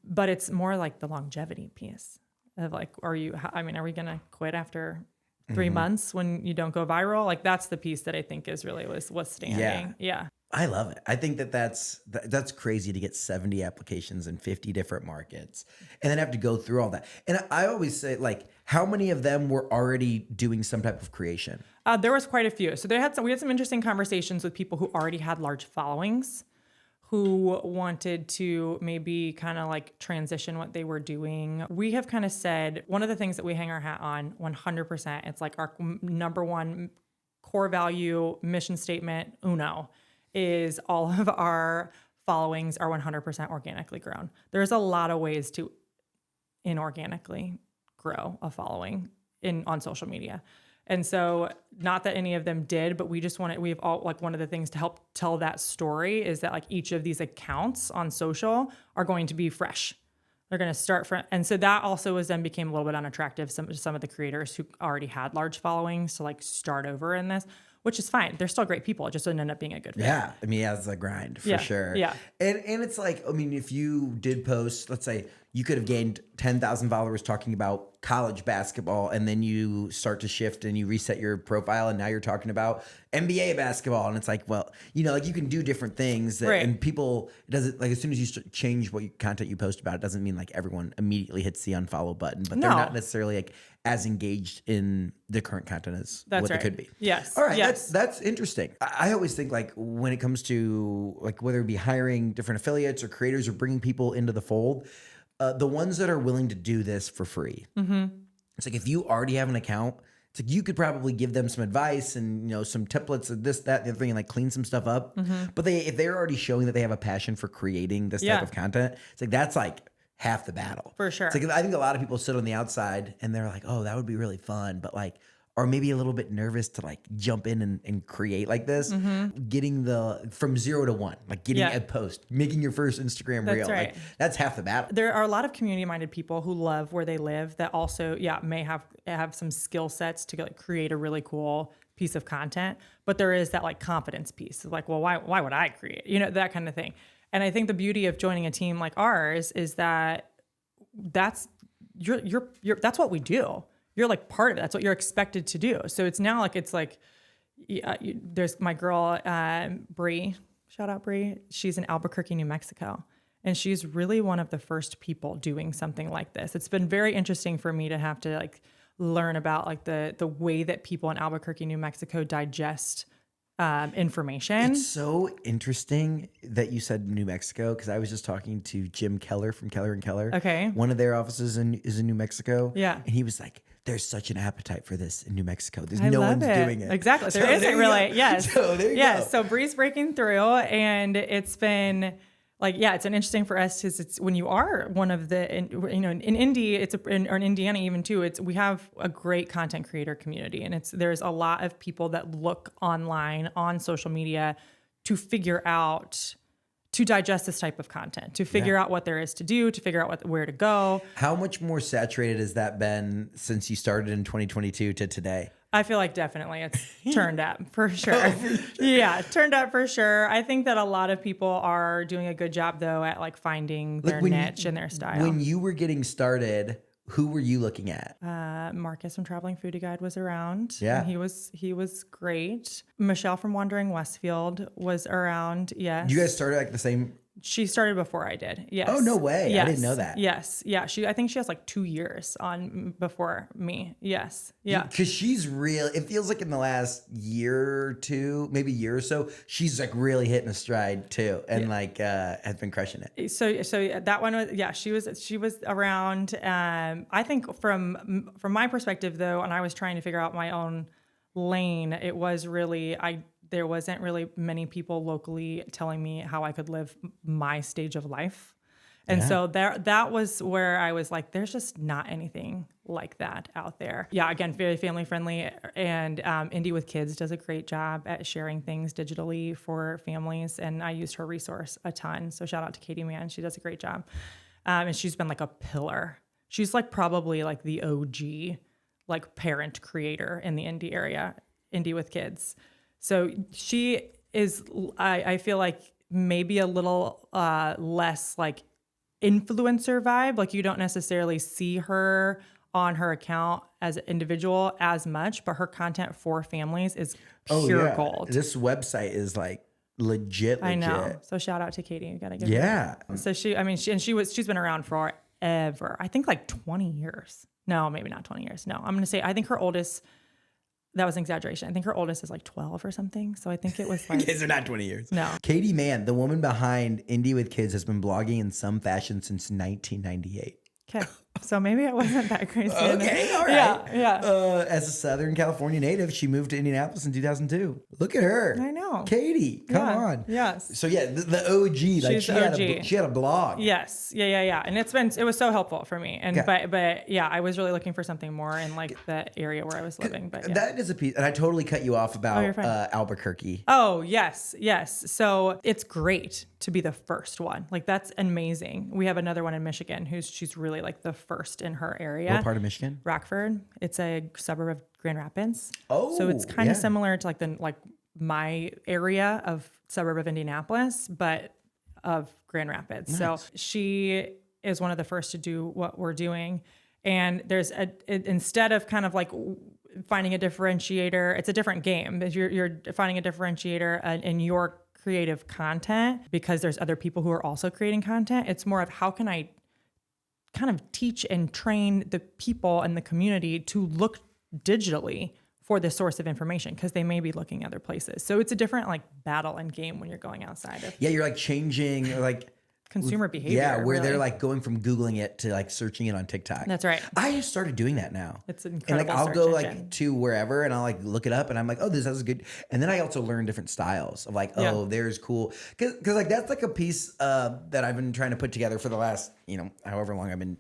But it's more like the longevity piece of like, are we going to quit after 3 months when you don't go viral? Like that's the piece that I think is really what's standing. Yeah. I love it. I think that's crazy to get 70 applications in 50 different markets and then have to go through all that. And I always say, like, how many of them were already doing some type of creation? There was quite a few. So we had some interesting conversations with people who already had large followings, who wanted to maybe kind of like transition what they were doing. We have kind of said, one of the things that we hang our hat on 100%, it's like our number one core value, mission statement, uno, is all of our followings are 100% organically grown. There's a lot of ways to inorganically grow a following on social media. And so not that any of them did, but we've all, like, one of the things to help tell that story is that like each of these accounts on social are going to be fresh. They're going to start from, and so that also became a little bit unattractive. Some of the creators who already had large followings to like start over in this, which is fine. They're still great people. It just didn't end up being a good fit. Yeah. I mean, it's a grind for sure. Yeah. And it's like, I mean, if you did post, let's say you could have gained 10,000 followers talking about college basketball, and then you start to shift and you reset your profile and now you're talking about NBA basketball. And it's like, well, you know, like you can do different things that, Right. and people, as soon as you change what content you post about, it doesn't mean like everyone immediately hits the unfollow button, but they're not necessarily like as engaged in the current content as what they could be. Yes. All right. Yes. That's interesting. I always think like when it comes to like whether it be hiring different affiliates or creators or bringing people into the fold, the ones that are willing to do this for free. Mm-hmm. It's like if you already have an account It's like you could probably give them some advice and, some templates of this, that, the other thing, and like clean some stuff up. But if they're already showing that they have a passion for creating this type of content, it's like that's like half the battle. For sure. It's like I think a lot of people sit on the outside and they're like, oh, that would be really fun, but like, or maybe a little bit nervous to like jump in and create like this, getting from 0 to 1, like getting a post, making your first Instagram reel. Right. Like that's half the battle. There are a lot of community-minded people who love where they live that also, may have some skill sets to like create a really cool piece of content. But there is that like confidence piece of like, well, why would I create? That kind of thing. And I think the beauty of joining a team like ours is that that's what we do. You're like part of it. That's what you're expected to do. So it's now like, there's my girl, Bree, shout out Bree. She's in Albuquerque, New Mexico. And she's really one of the first people doing something like this. It's been very interesting for me to have to like learn about like the way that people in Albuquerque, New Mexico digest information. It's so interesting that you said New Mexico, because I was just talking to Jim Keller from Keller & Keller. Okay. One of their offices is in New Mexico. Yeah. And he was like, there's such an appetite for this in New Mexico. There's no one's doing it. Exactly. There isn't really. Go. Yes. So there you go. So Bree's breaking through, and it's been like, it's an interesting for us because it's when you are one of the, in Indy, or in Indiana even too, we have a great content creator community, and there's a lot of people that look online on social media to figure out, to digest this type of content, to figure out what there is to do, to figure out where to go. How much more saturated has that been since you started in 2022 to today? I feel like definitely it's turned up for sure. Yeah, turned up for sure. I think that a lot of people are doing a good job though at like finding their niche and their style. When you were getting started, who were you looking at? Marcus from Traveling Foodie Guide was around. Yeah. And he was great. Michelle from Wandering Westfield was around. Yes. You guys started like the same? She started before I did. Yes. Oh, no way. Yes. I didn't know that. Yes. Yeah. I think she has like 2 years on before me. Yes. Yeah. Because she's real. It feels like in the last year or two, maybe year or so, she's like really hitting a stride too. And has been crushing it. So that one was, she was around. I think from my perspective though, and I was trying to figure out my own lane, it was really, there wasn't really many people locally telling me how I could live my stage of life. And so that was where I was like, there's just not anything like that out there. Yeah, again, very family friendly. And Indy with Kids does a great job at sharing things digitally for families. And I used her resource a ton. So shout out to Katie Mann. She does a great job. And she's been like a pillar. She's like probably like the OG, like parent creator in the Indy area, Indy with Kids. So she is, I feel like maybe a little less like influencer vibe. Like you don't necessarily see her on her account as an individual as much, but her content for families is pure gold. This website is like legit. I know. So shout out to Katie. You gotta give her. So she's been around forever. I think like 20 years. No, maybe not 20 years. No, I'm gonna say I think her oldest. That was an exaggeration. I think her oldest is like 12 or something. So I think it was like... Kids are not 20 years. No. Katie Mann, the woman behind Indy with Kids, has been blogging in some fashion since 1998. Okay. So maybe it wasn't that crazy. Okay, all right. Yeah. As a Southern California native, she moved to Indianapolis in 2002. Look at her. I know. Katie, come on. Yes. So yeah, the OG, like she had a blog. Yes. Yeah. And it was so helpful for me. And but yeah, I was really looking for something more in like the area where I was living. But that is a piece, and I totally cut you off about Albuquerque. Oh yes. So it's great to be the first one. Like that's amazing. We have another one in Michigan she's really like the first in her area. What part of Michigan? Rockford. It's a suburb of Grand Rapids. Oh, so it's kind of similar to like my area of suburb of Indianapolis, but of Grand Rapids. Nice. So she is one of the first to do what we're doing. And there's instead of kind of like finding a differentiator, it's a different game. You're finding a differentiator in your creative content because there's other people who are also creating content. It's more of how can I kind of teach and train the people in the community to look digitally for the source of information because they may be looking other places. So it's a different like battle and game when you're going outside of. Yeah, you're like changing like consumer behavior. Yeah, where they're really. like going from Googling it to like searching it on TikTok. That's right. I just started doing that now. It's an And incredible like I'll search go engine. like to wherever and I'll like look it up and I'm like, oh, this has a good. And then I also learn different styles of like, Yeah. oh, there's cool. Cause like that's like a piece that I've been trying to put together for the last, however long I've been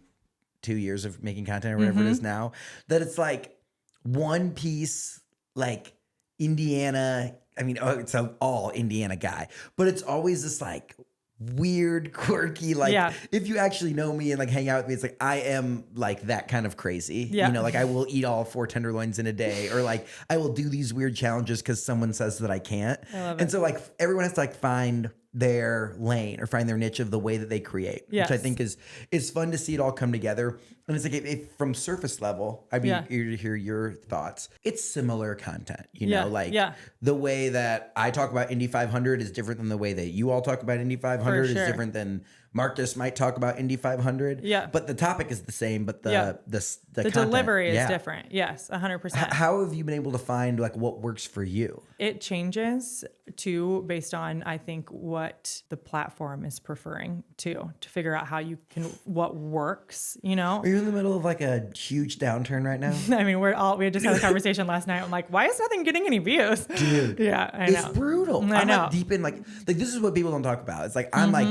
2 years of making content or whatever it is now. That it's like one piece, like Indiana. I mean, it's an all Indiana guy, but it's always this like weird, quirky, like if you actually know me and like hang out with me, it's like I am like that kind of crazy. Yeah. Like I will eat all 4 tenderloins in a day, or like I will do these weird challenges because someone says that I can't. I love and it. so like everyone has to like find their lane or find their niche of the way that they create, Yes. which I think is fun to see it all come together. And it's like if from surface level, I'd be eager to hear your thoughts. It's similar content, the way that I talk about Indy 500 is different than the way that you all talk about Indy 500 is different than Marcus might talk about Indy 500. Yeah. But the topic is the same, but the content, delivery is different. Yes, 100%. How have you been able to find like what works for you? It changes too based on, I think, what the platform is preferring to figure out what works, Are you in the middle of like a huge downturn right now? I mean, we had just had a conversation last night. I'm like, why is nothing getting any views? Dude. Yeah, I know. It's brutal. I I'm know. like deep in like this is what people don't talk about. It's like I'm like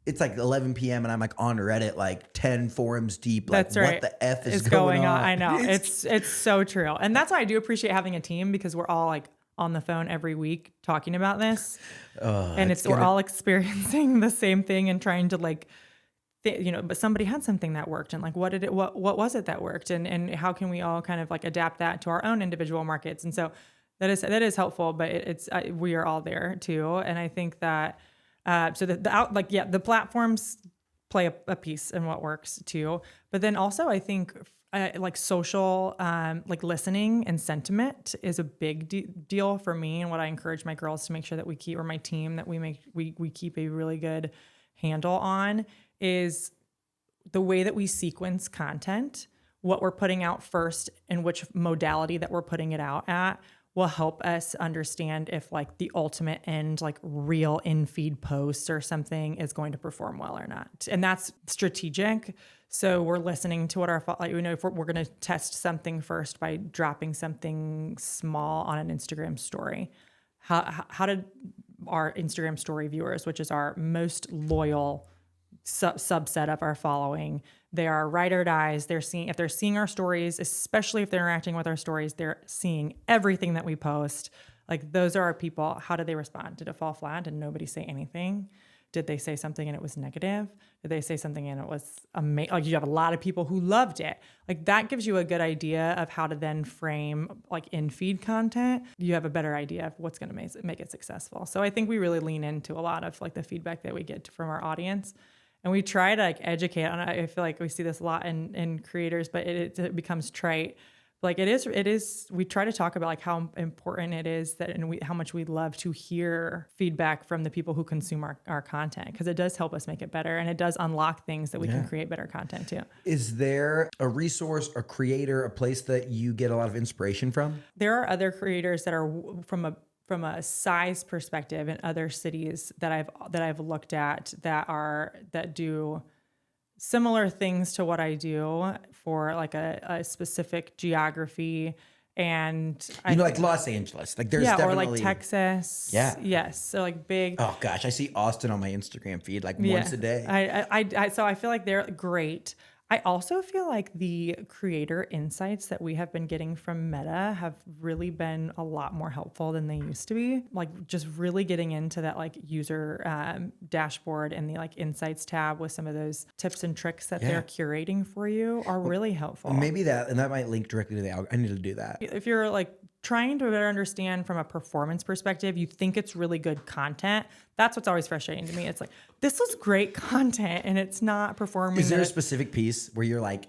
it's like 11 p.m. and I'm like on Reddit like 10 forums deep. Like That's right. What the F is It's going on? I know. It's so true. And that's why I do appreciate having a team, because we're all like on the phone every week talking about this. And we're all experiencing the same thing and trying to like, but somebody had something that worked, and like, what was it that worked? And how can we all kind of like adapt that to our own individual markets? And so that is helpful, but we are all there too. And I think that, the platforms play a piece in what works too. But then also I think like social, like listening and sentiment is a big deal for me. And what I encourage my girls to make sure that we keep, or my team, that we keep a really good handle on, is the way that we sequence content, what we're putting out first and which modality that we're putting it out at will help us understand if like the ultimate end, like real in-feed posts or something, is going to perform well or not. And that's strategic. So we're listening to what if we're going to test something first by dropping something small on an Instagram story. How did our Instagram story viewers, which is our most loyal subset of our following, they are ride or dies. If they're seeing our stories, especially if they're interacting with our stories, they're seeing everything that we post. Like, those are our people. How did they respond? Did it fall flat? Did nobody say anything? Did they say something and it was negative? Did they say something and it was amazing? Like, you have a lot of people who loved it. Like, that gives you a good idea of how to then frame like in-feed content. You have a better idea of what's going to make it successful. So I think we really lean into a lot of like the feedback that we get from our audience. And we try to like educate on it. I feel like we see this a lot in creators, but it becomes trite. Like it is, we try to talk about like how important it is how much we love to hear feedback from the people who consume our content, because it does help us make it better, and it does unlock things that we can create better content too. Is there a resource, a creator, a place that you get a lot of inspiration from? There are other creators that are from a size perspective in other cities that I've looked at that do similar things to what I do for like a specific geography. And like Los Angeles, like there's definitely, or like Texas. Yeah. Yes. So like big. Oh gosh, I see Austin on my Instagram feed like once a day. So I feel like they're great. I also feel like the creator insights that we have been getting from Meta have really been a lot more helpful than they used to be. Like, just really getting into that like user dashboard and the like insights tab with some of those tips and tricks that they're curating for you are really helpful. Maybe that might link directly to the algorithm. I need to do that. If you're like trying to better understand from a performance perspective, you think it's really good content. That's what's always frustrating to me. It's like, this was great content and it's not performing. Is there a specific piece where you're like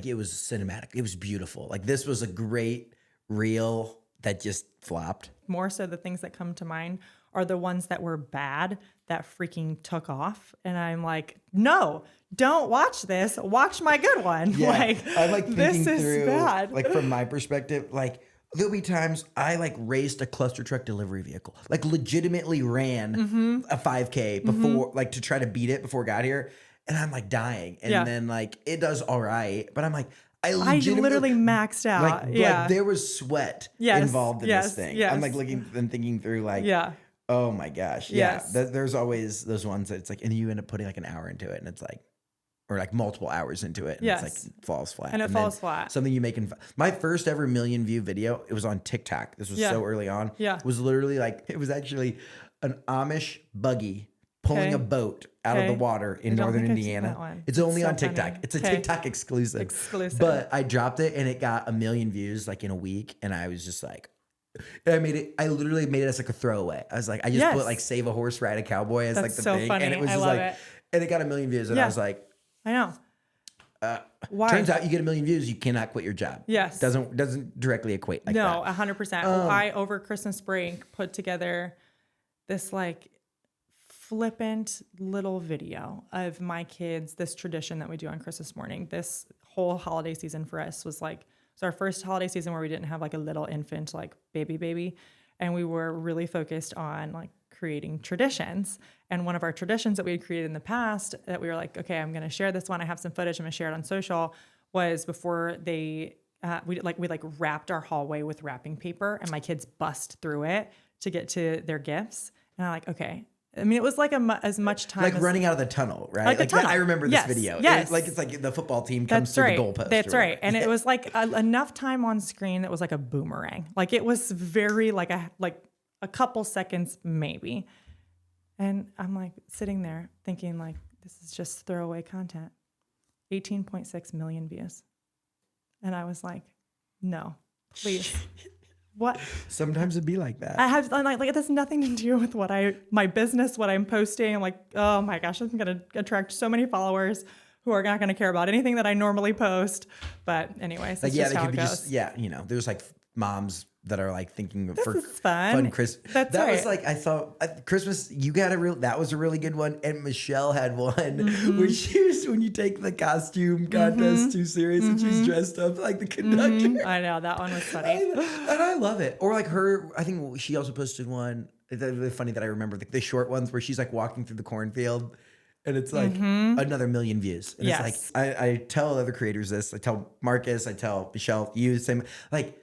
it was cinematic, it was beautiful, like this was a great reel that just flopped? More so the things that come to mind are the ones that were bad that freaking took off. And I'm like, no, don't watch this. Watch my good one. Yeah. I'm like thinking this is through, bad. like from my perspective, like there'll be times I like raced a cluster truck delivery vehicle, like legitimately ran a 5K before, like to try to beat it before it got here. And I'm like dying. And then like it does all right. But I'm like, I literally maxed out. Like there was sweat involved in this thing. I'm like looking and thinking through like, oh my gosh. Yeah. There's always those ones that it's like, and you end up putting like an hour into it and it's like, or like multiple hours into it. And it's like falls flat. And it falls flat. Something you make in my first ever 1 million view video, it was on TikTok. This was so early on. Yeah. It was literally like, it was actually an Amish buggy pulling a boat out of the water in northern Indiana. It's only on TikTok. Funny. It's a TikTok exclusive. But I dropped it and it got 1 million views like in a week. And I was just like, I literally made it as like a throwaway. I was like, I just put like save a horse, ride a cowboy as like the thing. Funny. And it was just like, and it got 1 million views. And I was like, I know. Why? Turns out you get 1 million views, you cannot quit your job. Yes. Doesn't directly equate like that. No, 100%. I, over Christmas break, put together this like flippant little video of my kids, this tradition that we do on Christmas morning. This whole holiday season for us was like, it's our first holiday season where we didn't have like a little infant, like baby. And we were really focused on like creating traditions. And one of our traditions that we had created in the past that we were like, okay, I'm going to share this one. I have some footage. I'm going to share it on social. Was before they, we wrapped our hallway with wrapping paper, and my kids bust through it to get to their gifts. And I'm like, okay. I mean, it was like as much time like as running out of the tunnel, right? Like tunnel. I remember this video. Yes. It's like the football team comes through the goalpost. That's right. And it was like enough time on screen that was like a boomerang. Like it was very like a couple seconds maybe. And I'm like sitting there thinking like, this is just throwaway content. 18.6 million views. And I was like, no, please. What? Sometimes it'd be like that. I'm like it has nothing to do with my business, what I'm posting. I'm like, oh my gosh, I'm going to attract so many followers who are not going to care about anything that I normally post. But anyways, that's just how it goes. There's like moms that are like thinking this for is fun Christmas. That right. Was like, I thought Christmas, that was a really good one. And Michelle had one where she was, when you take the costume contest too serious and she's dressed up like the conductor. I know, that one was funny. And I love it. Or like her, I think she also posted one, it's really funny that I remember the short ones where she's like walking through the cornfield. And it's like another 1 million views. And it's like, I tell other creators this. I tell Marcus, I tell Michelle, you the same. Like,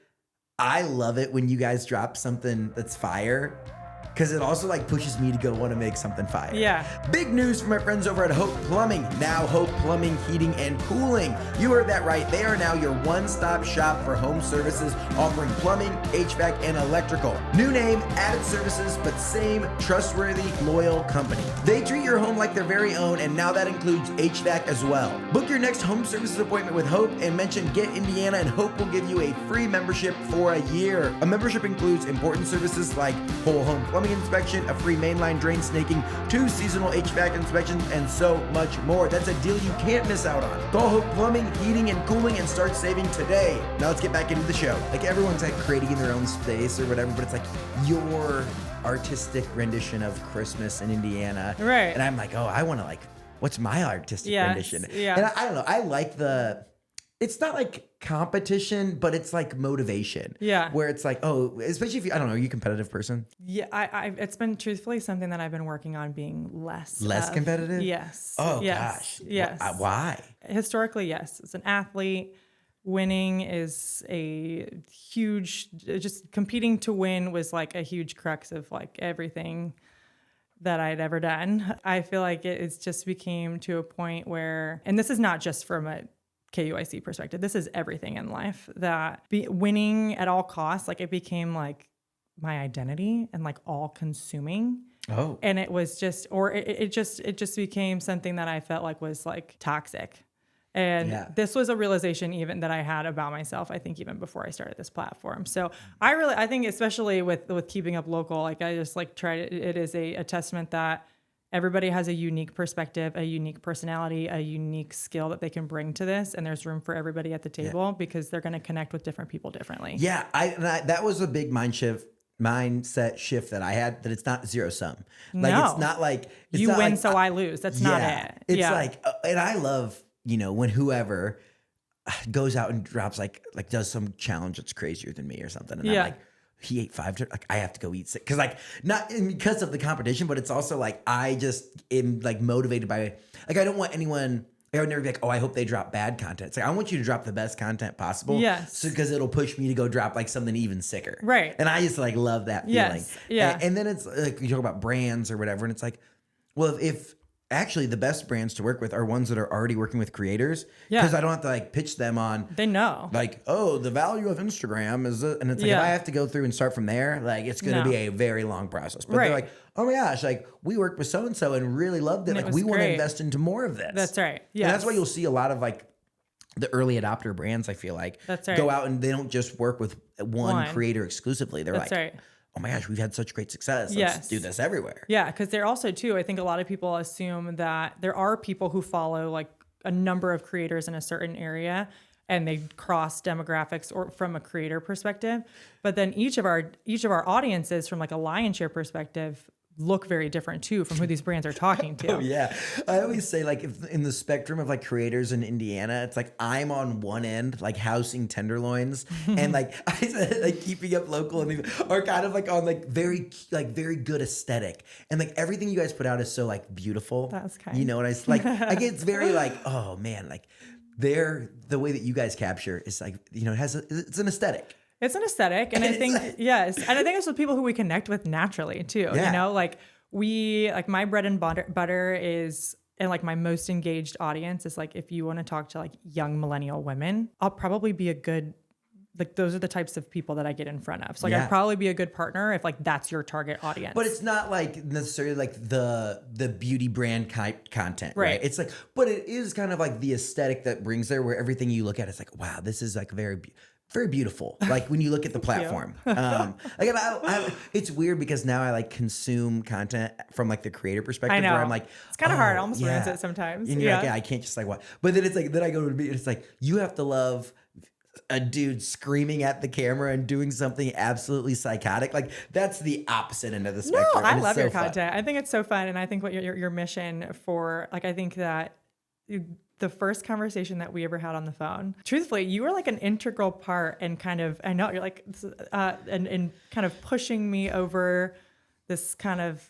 I love it when you guys drop something that's fire, because it also like pushes me to go want to make something fire. Yeah. Big news from my friends over at Hope Plumbing. Now Hope Plumbing, Heating, and Cooling. You heard that right. They are now your one-stop shop for home services, offering plumbing, HVAC, and electrical. New name, added services, but same trustworthy, loyal company. They treat your home like their very own, and now that includes HVAC as well. Book your next home services appointment with Hope and mention Get Indiana, and Hope will give you a free membership for a year. A membership includes important services like whole home plumbing inspection, a free mainline drain snaking, 2 seasonal HVAC inspections, and so much more. That's a deal you can't miss out on. Call Hope Plumbing, Heating, and Cooling and start saving today. Now let's get back into the show. Like everyone's like creating in their own space or whatever, but it's like your artistic rendition of Christmas in Indiana. Right. And I'm like, oh, I want to like, what's my artistic rendition? Yeah. And I don't know. I like it's not like competition, but it's like motivation. Yeah. Where it's like, oh, especially if you, I don't know, are you a competitive person? Yeah. It's been truthfully something that I've been working on being less competitive. Yes. Oh yes. gosh. Yes. Why? Historically, yes. As an athlete, winning is a huge, just competing to win was like a huge crux of like everything that I'd ever done. I feel like it's just became to a point where, and this is not just from a KUIC perspective, this is everything in life, that winning at all costs, like it became like my identity and like all consuming. Oh. And it was just, or it just became something that I felt like was like toxic. And this was a realization even that I had about myself, I think even before I started this platform. So I think especially with keeping up local, like I just like it is a testament that everybody has a unique perspective, a unique personality, a unique skill that they can bring to this. And there's room for everybody at the table because they're going to connect with different people differently. Yeah. That was a big mindset shift that I had, that it's not zero sum. Like, it's not like you win, so I lose. That's not it. It's like, and I love, when whoever, goes out and drops does some challenge that's crazier than me or something. And Yeah. I'm like, he ate 5, like I have to go eat 6. Cause like, not because of the competition, but it's also like, I just am like motivated by, like, I don't want anyone, I would never be like, oh, I hope they drop bad content. It's like, I want you to drop the best content possible. Yes. So, cause it'll push me to go drop like something even sicker. Right. And I just like love that feeling. Yes. Yeah. And then it's like, you talk about brands or whatever. And it's like, well, if actually the best brands to work with are ones that are already working with creators. Yeah. Cause I don't have to like pitch them on. They know. Like, oh, the value of Instagram is, and it's like, if I have to go through and start from there, like it's going to be a very long process. But they're like, oh my gosh, like we worked with so-and-so and really loved it. And like we want to invest into more of this. That's right. Yeah. And that's why you'll see a lot of like the early adopter brands, I feel like, go out and they don't just work with one creator exclusively. They're oh my gosh, we've had such great success. Let's do this everywhere. Yeah, because they're also too, I think a lot of people assume that there are people who follow like a number of creators in a certain area and they cross demographics or from a creator perspective. But then each of our audiences from like a lion's share perspective look very different too from who these brands are talking to. Oh yeah. I always say like if in the spectrum of like creators in Indiana, it's like I'm on one end, like housing tenderloins and like I said, like keeping up local and are kind of like on like very good aesthetic. And like everything you guys put out is so like beautiful. That's kind. You know what I like it's very like, oh man, like the way that you guys capture is like, you know, it's an aesthetic. It's an aesthetic. And I think, yes. And I think it's with people who we connect with naturally too. Yeah. You know, like my bread and butter is, and like my most engaged audience is like, if you want to talk to like young millennial women, I'll probably be a good, like those are the types of people that I get in front of. So like I'd probably be a good partner if like that's your target audience. But it's not like necessarily like the beauty brand content, right? It's like, but it is kind of like the aesthetic that brings there where everything you look at, it's like, wow, this is like very beautiful. Like when you look at the platform, it's weird because now I like consume content from like the creator perspective. I know. Where I'm like, it's kind of hard. I almost ruins it sometimes. And you're like, I can't just like what. But then it's like, then I go to be. It's like you have to love a dude screaming at the camera and doing something absolutely psychotic. Like that's the opposite end of the spectrum. No, I love your content. I think it's so fun, and I think what your mission for like I think that. The first conversation that we ever had on the phone, truthfully, you were like an integral part and kind of, I know you're like, and kind of pushing me over this kind of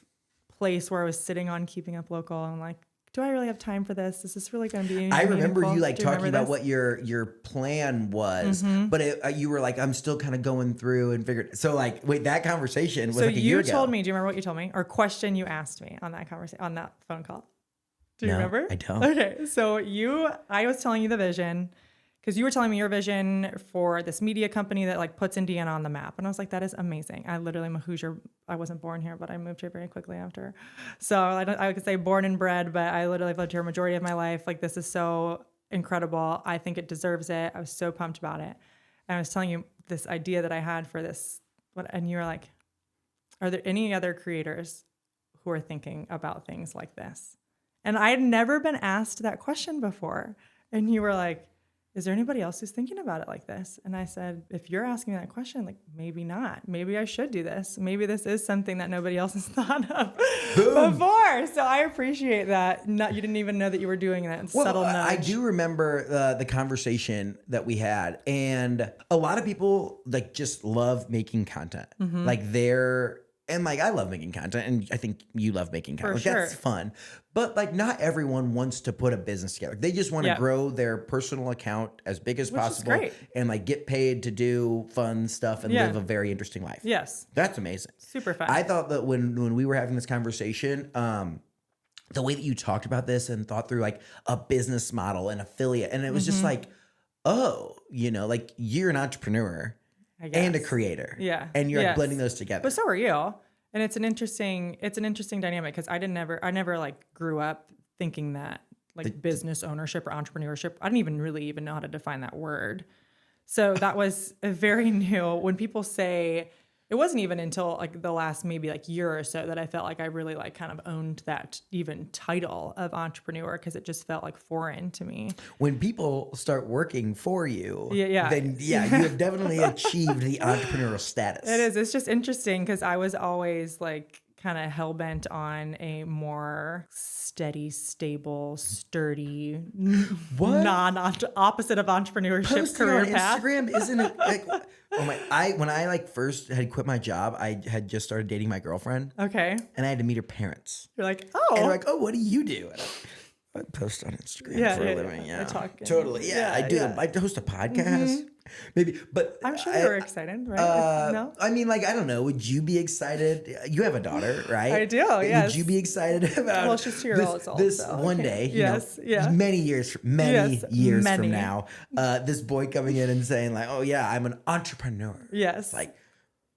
place where I was sitting on Keeping Up Local and like, do I really have time for this? Is this really going to be meaningful? I remember you like talking about what your plan was, but you were like, I'm still kind of going through and figured. So like, wait, that conversation was like a year ago. So you told me, do you remember what you told me or question you asked me on that conversation, on that phone call? Do you remember? I don't. Okay. So I was telling you the vision because you were telling me your vision for this media company that like puts Indiana on the map. And I was like, that is amazing. I literally am a Hoosier. I wasn't born here, but I moved here very quickly after. So I could say born and bred, but I literally lived here a majority of my life. Like this is so incredible. I think it deserves it. I was so pumped about it. And I was telling you this idea that I had for this. And you were like, are there any other creators who are thinking about things like this? And I had never been asked that question before. And you were like, is there anybody else who's thinking about it like this? And I said, if you're asking that question, like maybe not. Maybe I should do this. Maybe this is something that nobody else has thought of before. So I appreciate that. You didn't even know that you were doing that. Subtle nudge. I do remember the conversation that we had. And a lot of people like just love making content. Like I love making content, and I think you love making content. For sure. That's fun. But like not everyone wants to put a business together. They just want to grow their personal account as big as possible and like get paid to do fun stuff and live a very interesting life. Yes. That's amazing. Super fun. I thought that when we were having this conversation, the way that you talked about this and thought through like a business model and affiliate, and it was just like, oh, you know, like you're an entrepreneur and a creator. Yeah. And you're like blending those together. But so are you. And it's an interesting dynamic because I never like grew up thinking that like business ownership or entrepreneurship. I didn't really know how to define that word. So that was a very new. When people say, it wasn't even until like the last maybe like year or so that I felt like I really like kind of owned that even title of entrepreneur because it just felt like foreign to me. When people start working for you, then you yeah. have definitely achieved the entrepreneurial status. It is. It's just interesting because I was always like kind of hell-bent on a more steady, stable, sturdy, opposite of entrepreneurship Posting career on path. Instagram isn't it like when I like first had quit my job, I had just started dating my girlfriend. Okay. And I had to meet her parents. You're like, And oh. they're like, oh, what do you do? And I post on Instagram for a living. Yeah. I talk. Totally. Yeah, I do. I host a podcast. Maybe, but I'm sure you were excited, right? No? I mean, like, I don't know. Would you be excited? You have a daughter, right? I do, yes. Would you be excited about Well, she's 2 years old. This so one day, you know, yeah. many years from now, this boy coming in and saying like, oh yeah, I'm an entrepreneur. Yes. Like,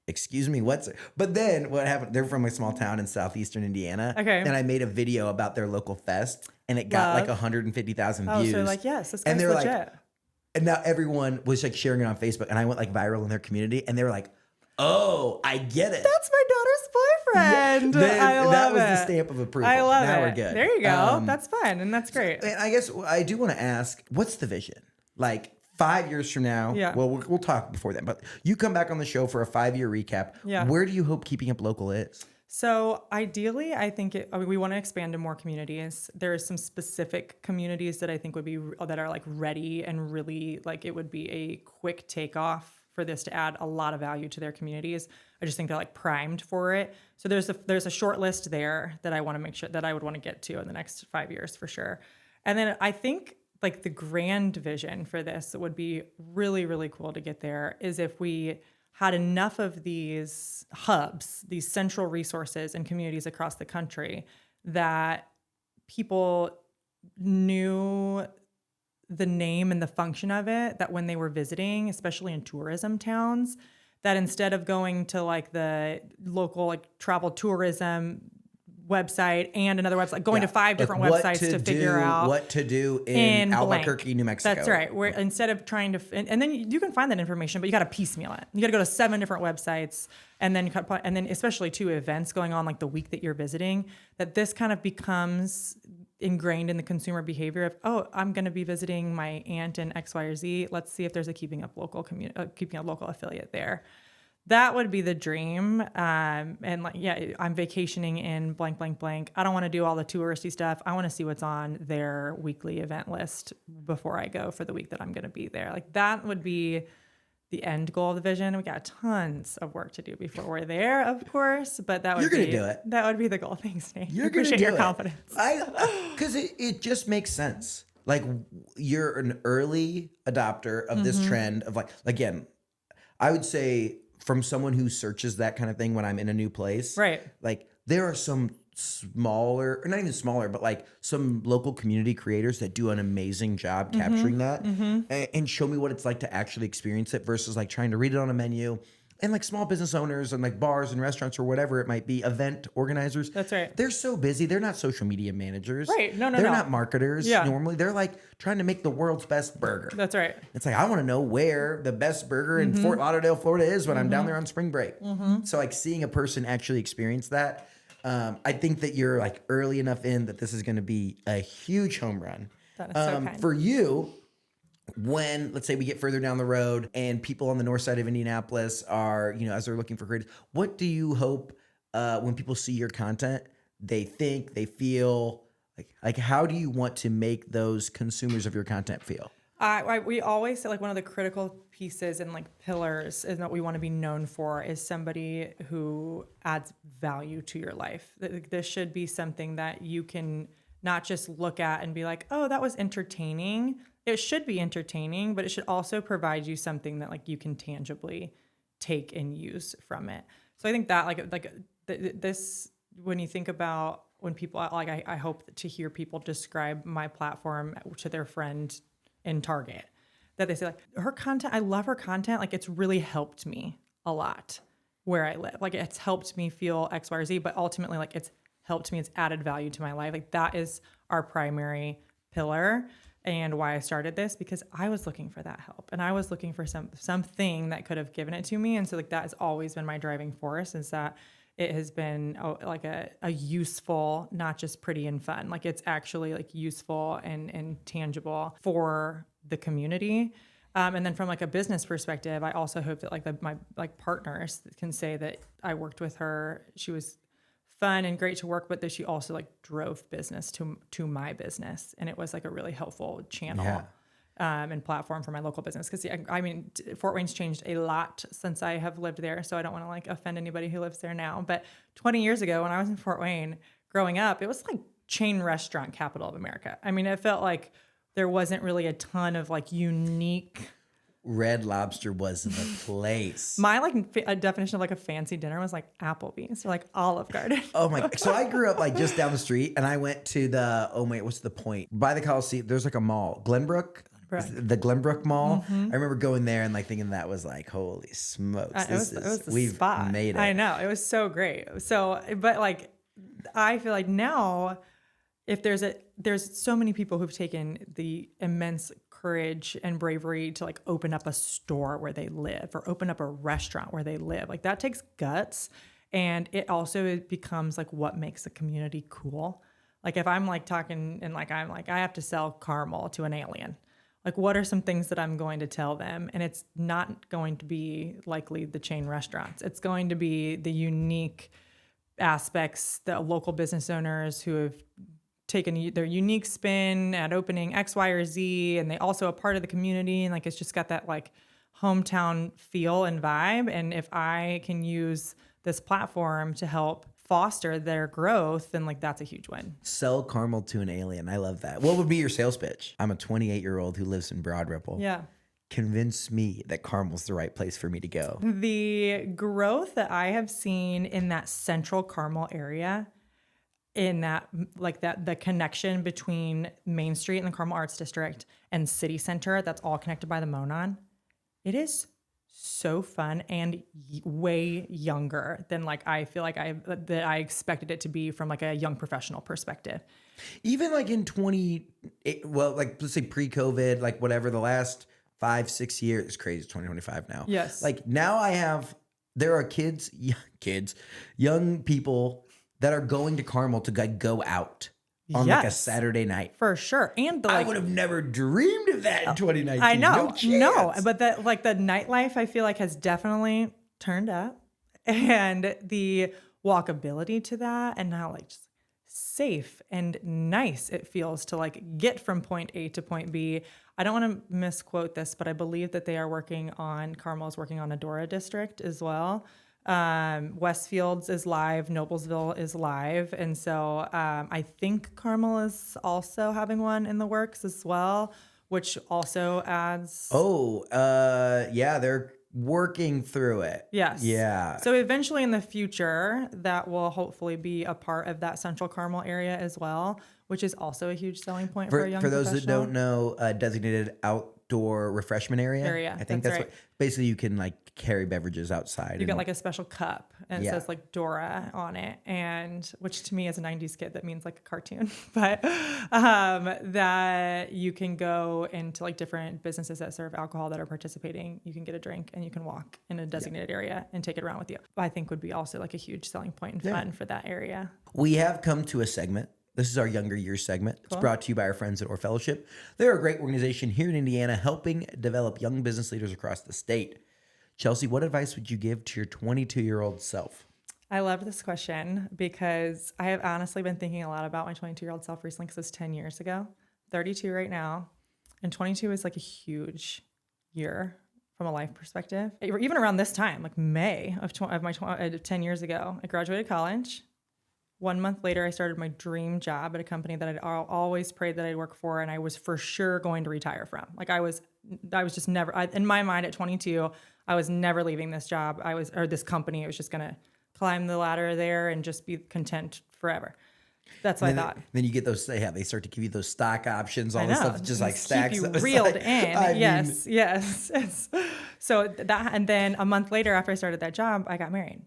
excuse me, but then what happened? They're from a small town in southeastern Indiana. Okay. And I made a video about their local fest and it got like 150,000 views. Oh, so they're like, yes, this guy's and they're legit. like, and now everyone was like sharing it on Facebook and I went like viral in their community and they were like, oh, I get it. That's my daughter's boyfriend. I love that was it. the stamp of approval. I love now it. We're good. There you go. That's fun and that's great. And I guess I do want to ask, what's the vision? Like 5 years from now, well, we'll talk before then, but you come back on the show for a 5-year recap. Yeah. Where do you hope Keeping Up Local is? So ideally, I think we want to expand to more communities. There are some specific communities that I think that are like ready and really like it would be a quick takeoff for this to add a lot of value to their communities. I just think they're like primed for it. So there's a short list there that I want to make sure that I would want to get to in the next 5 years for sure. And then I think like the grand vision for this would be really, really cool to get there is if we had enough of these hubs, these central resources in communities across the country that people knew the name and the function of it, that when they were visiting, especially in tourism towns, that instead of going to like the local like travel tourism website and another website, going to 5 different websites to figure out what to do in Albuquerque, blank. New Mexico. That's right. Where instead of trying to, and then you can find that information, but you got to piecemeal it. You got to go to 7 different websites, and then especially 2 events going on like the week that you're visiting. That this kind of becomes ingrained in the consumer behavior of, oh, I'm going to be visiting my aunt in X, Y, or Z. Let's see if there's a Keeping Up Local affiliate there. That would be the dream. And like, yeah, I'm vacationing in blank, blank, blank. I don't want to do all the touristy stuff. I want to see what's on their weekly event list before I go for the week that I'm going to be there. Like that would be the end goal of the vision. We got tons of work to do before we're there, of course, but You're going to do it. That would be the goal. Thanks, Nate. You're going to do your confidence. Because it just makes sense. Like you're an early adopter of this trend of like, again, I would say, from someone who searches that kind of thing when I'm in a new place. Right. Like there are some smaller, or not even smaller, but like some local community creators that do an amazing job capturing that and show me what it's like to actually experience it versus like trying to read it on a menu. And like small business owners and like bars and restaurants or whatever it might be, event organizers. That's right. They're so busy. They're not social media managers. Right. No. They're not marketers normally. They're like trying to make the world's best burger. That's right. It's like, I want to know where the best burger in Fort Lauderdale, Florida is when I'm down there on spring break. So like seeing a person actually experience that, I think that you're like early enough in that this is going to be a huge home run. That is so kind. For you, when, let's say we get further down the road and people on the north side of Indianapolis are, you know, as they're looking for creators, what do you hope when people see your content, they think, they feel, like how do you want to make those consumers of your content feel? We always say like one of the critical pieces and like pillars is that we want to be known for is somebody who adds value to your life. This should be something that you can not just look at and be like, oh, that was entertaining. It should be entertaining, but it should also provide you something that like you can tangibly take and use from it. So I think that this, when you think about when people like, I hope to hear people describe my platform to their friend in Target, that they say like her content, I love her content. Like it's really helped me a lot where I live. Like it's helped me feel X, Y, or Z, but ultimately like it's helped me. It's added value to my life. Like that is our primary pillar. And why I started this, because I was looking for that help and I was looking for something that could have given it to me. And so like that has always been my driving force, is that it has been like a useful, not just pretty and fun. Like it's actually like useful and tangible for the community. And then from like a business perspective, I also hope that like my partners can say that I worked with her. She was fun and great to work with, that she also like drove business to my business. And it was like a really helpful channel and platform for my local business. Cause I mean, Fort Wayne's changed a lot since I have lived there. So I don't want to like offend anybody who lives there now, but 20 years ago when I was in Fort Wayne growing up, it was like chain restaurant capital of America. I mean, it felt like there wasn't really a ton of like unique. Red Lobster was the place. My like a definition of like a fancy dinner was like Applebee's or like Olive Garden. Oh my! So I grew up like just down the street, and I went to the what's the point? By the Coliseum, there's like a mall, Glenbrook. The Glenbrook Mall. I remember going there and like thinking that was like, holy smokes, it was the we've spot. made it. I know, it was so great. So, but like, I feel like now, if there's so many people who've taken the immense courage and bravery to like open up a store where they live or open up a restaurant where they live. Like that takes guts, and it becomes like what makes a community cool. Like if I'm like talking and like I'm like I have to sell Carmel to an alien. Like what are some things that I'm going to tell them? And it's not going to be likely the chain restaurants. It's going to be the unique aspects, the local business owners who have taken their unique spin at opening X, Y, or Z, and they also a part of the community, and like it's just got that like hometown feel and vibe. And if I can use this platform to help foster their growth, then like that's a huge win. Sell Carmel to an alien. I love that. What would be your sales pitch? I'm a 28-year-old who lives in Broad Ripple. Yeah. Convince me that Carmel's the right place for me to go. The growth that I have seen in that central Carmel area, in that like that the connection between Main Street and the Carmel Arts District and City Center, that's all connected by the Monon. It is so fun and way younger than like I feel like I expected it to be from like a young professional perspective. Even like in like let's say pre-COVID, like whatever, the last 5-6 years, it's crazy. It's 2025 now. Yes. Like now there are young people that are going to Carmel to go out on like a Saturday night. For sure. And I would have never dreamed of that in 2019. I know. No, but the nightlife I feel like has definitely turned up, and the walkability to that, and how like just safe and nice it feels to like get from point A to point B. I don't want to misquote this, but I believe that Carmel is working on a Dora district as well. Westfields is live, Noblesville is live. And so I think Carmel is also having one in the works as well, which also adds. Yeah, they're working through it. Yes. Yeah. So eventually in the future, that will hopefully be a part of that central Carmel area as well, which is also a huge selling point for a young professional. For those that don't know, designated outdoor refreshment area. I think that's right. What basically you can like carry beverages outside. You get like a special cup, and it says like Dora on it, and which to me as a 90s kid that means like a cartoon, but that you can go into like different businesses that serve alcohol that are participating. You can get a drink and you can walk in a designated area and take it around with you. I think would be also like a huge selling point and fun for that area. We have come to a segment. This is our Younger Years segment. Cool. It's brought to you by our friends at Orr Fellowship. They're a great organization here in Indiana helping develop young business leaders across the state. Chelsea, what advice would you give to your 22-year-old self? I love this question because I have honestly been thinking a lot about my 22-year-old self recently, because it was 10 years ago. 32 right now. And 22 is like a huge year from a life perspective. Even around this time, like May of 10 years ago, I graduated college. 1 month later, I started my dream job at a company that I'd always prayed that I'd work for, and I was for sure going to retire from. Like I was just never, in my mind at 22, I was never leaving this job. This company. I was just going to climb the ladder there and just be content forever. That's what I thought. Then you get those, they start to give you those stock options, all this stuff just like stacks. Keep you reeled in. Yes. So that, and then a month later after I started that job, I got married.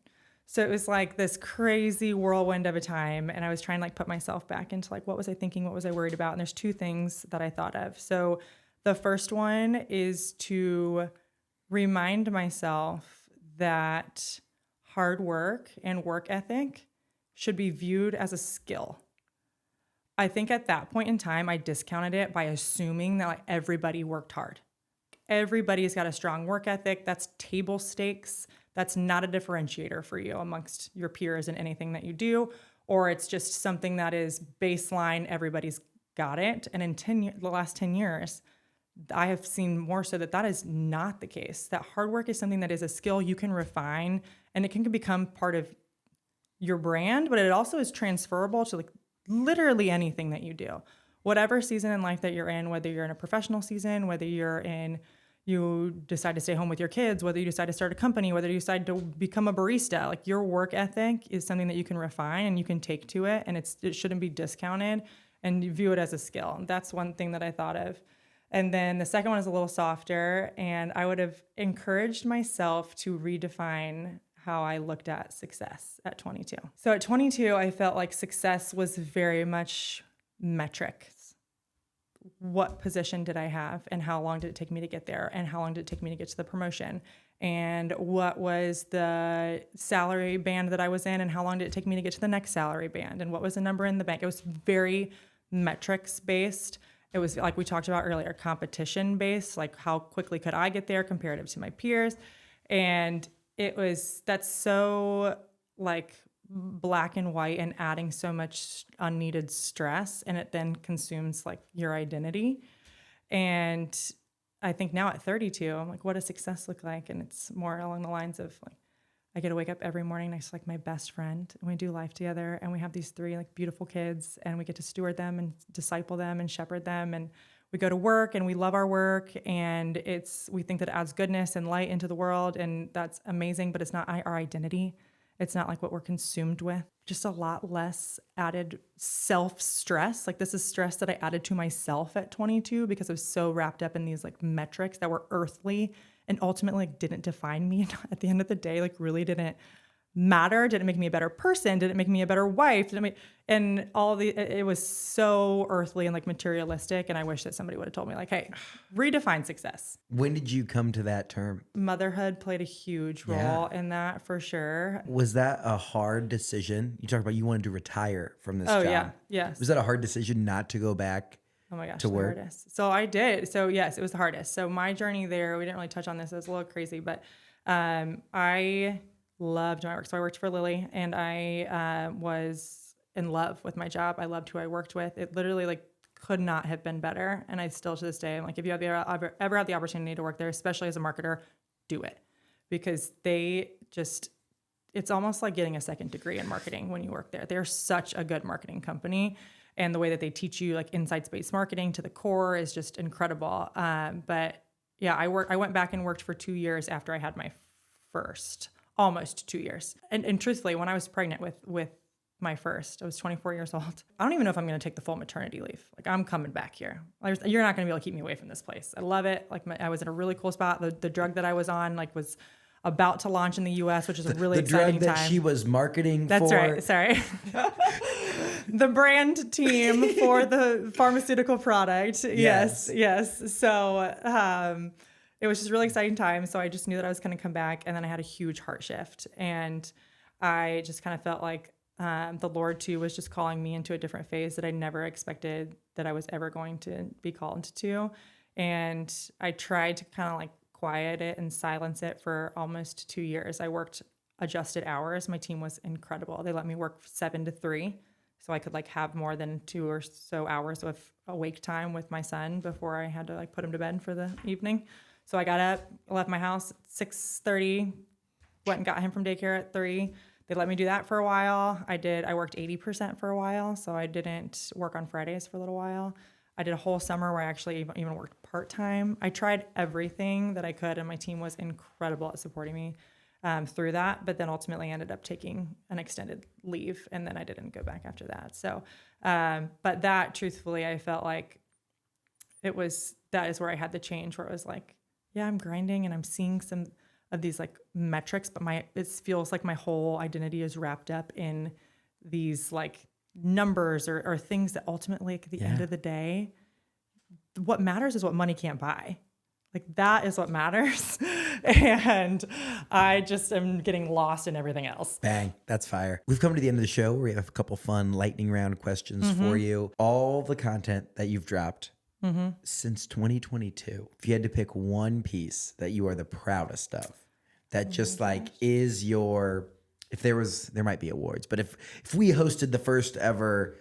So it was like this crazy whirlwind of a time. And I was trying to like put myself back into like, what was I thinking? What was I worried about? And there's two things that I thought of. So the first one is to remind myself that hard work and work ethic should be viewed as a skill. I think at that point in time, I discounted it by assuming that like everybody worked hard. Everybody's got a strong work ethic. That's table stakes. That's not a differentiator for you amongst your peers in anything that you do. or it's just something that is baseline, everybody's got it. And in the last 10 years, I have seen more so that is not the case. That hard work is something that is a skill you can refine, and it can become part of your brand, but it also is transferable to like literally anything that you do. Whatever season in life that you're in, whether you're in a professional season, whether you decide to stay home with your kids, whether you decide to start a company, whether you decide to become a barista, like your work ethic is something that you can refine and you can take to it, and it shouldn't be discounted, and you view it as a skill. That's one thing that I thought of. And then the second one is a little softer, and I would have encouraged myself to redefine how I looked at success at 22. So at 22, I felt like success was very much metrics. What position did I have, and how long did it take me to get there, and how long did it take me to get to the promotion, and what was the salary band that I was in, and how long did it take me to get to the next salary band, and what was the number in the bank. It was very metrics based. It was, like we talked about earlier, competition based, like how quickly could I get there comparative to my peers. And that's so like black and white, and adding so much unneeded stress, and it then consumes like your identity. And I think now at 32, I'm like, what does success look like? And it's more along the lines of like, I get to wake up every morning next to like my best friend, and we do life together, and we have these 3 like beautiful kids, and we get to steward them and disciple them and shepherd them. And we go to work and we love our work, and we think that it adds goodness and light into the world, and that's amazing, but it's not our identity. It's not like what we're consumed with. Just a lot less added self-stress. Like this is stress that I added to myself at 22 because I was so wrapped up in these like metrics that were earthly and ultimately like didn't define me at the end of the day, like really didn't matter. Didn't make me a better person. Didn't make me a better wife. It was so earthly and like materialistic. And I wish that somebody would have told me like, hey, redefine success. When did you come to that term? Motherhood played a huge role in that for sure. Was that a hard decision? You talked about you wanted to retire from this job. Oh yeah. Yes. Was that a hard decision not to go back? Oh my gosh, to the work? hardest. So I did. So yes, it was the hardest. So my journey there, we didn't really touch on this. It was a little crazy, but I loved my work. So I worked for Lilly, and I was in love with my job. I loved who I worked with. It literally like could not have been better. And I still to this day, I'm like, if you have ever had the opportunity to work there, especially as a marketer, do it, because it's almost like getting a second degree in marketing when you work there. They're such a good marketing company. And the way that they teach you like insights-based marketing to the core is just incredible. But yeah, I went back and worked for 2 years after I had my first, almost 2 years. And truthfully, when I was pregnant with my first, I was 24 years old. I don't even know if I'm going to take the full maternity leave. Like I'm coming back here. You're not going to be able to keep me away from this place. I love it. Like I was in a really cool spot. The drug that I was on like was about to launch in the U.S., which is a really exciting time. The drug that she was marketing That's for. right. Sorry. The brand team for the pharmaceutical product. Yes. So it was just a really exciting time. So I just knew that I was going to come back. And then I had a huge heart shift. And I just kind of felt like the Lord, too, was just calling me into a different phase that I never expected that I was ever going to be called to. And I tried to kind of like quiet it and silence it for almost 2 years. I worked adjusted hours. My team was incredible. They let me work 7 to 3. So I could like have more than 2 or so hours of awake time with my son before I had to like put him to bed for the evening. So I got up, left my house at 6:30, went and got him from daycare at 3. They let me do that for a while. I worked 80% for a while. So I didn't work on Fridays for a little while. I did a whole summer where I actually even worked part-time. I tried everything that I could, and my team was incredible at supporting me through that, but then ultimately ended up taking an extended leave, and then I didn't go back after that. So, but that truthfully, I felt like that is where I had the change, where it was like, yeah, I'm grinding and I'm seeing some of these like metrics, but it feels like my whole identity is wrapped up in these like numbers or things that ultimately at the end of the day, what matters is what money can't buy. Like that is what matters. And I just am getting lost in everything else. Bang. That's fire. We've come to the end of the show where we have a couple fun lightning round questions for you. All the content that you've dropped since 2022, if you had to pick one piece that you are the proudest of, that just like is your if there might be awards, but if we hosted the first ever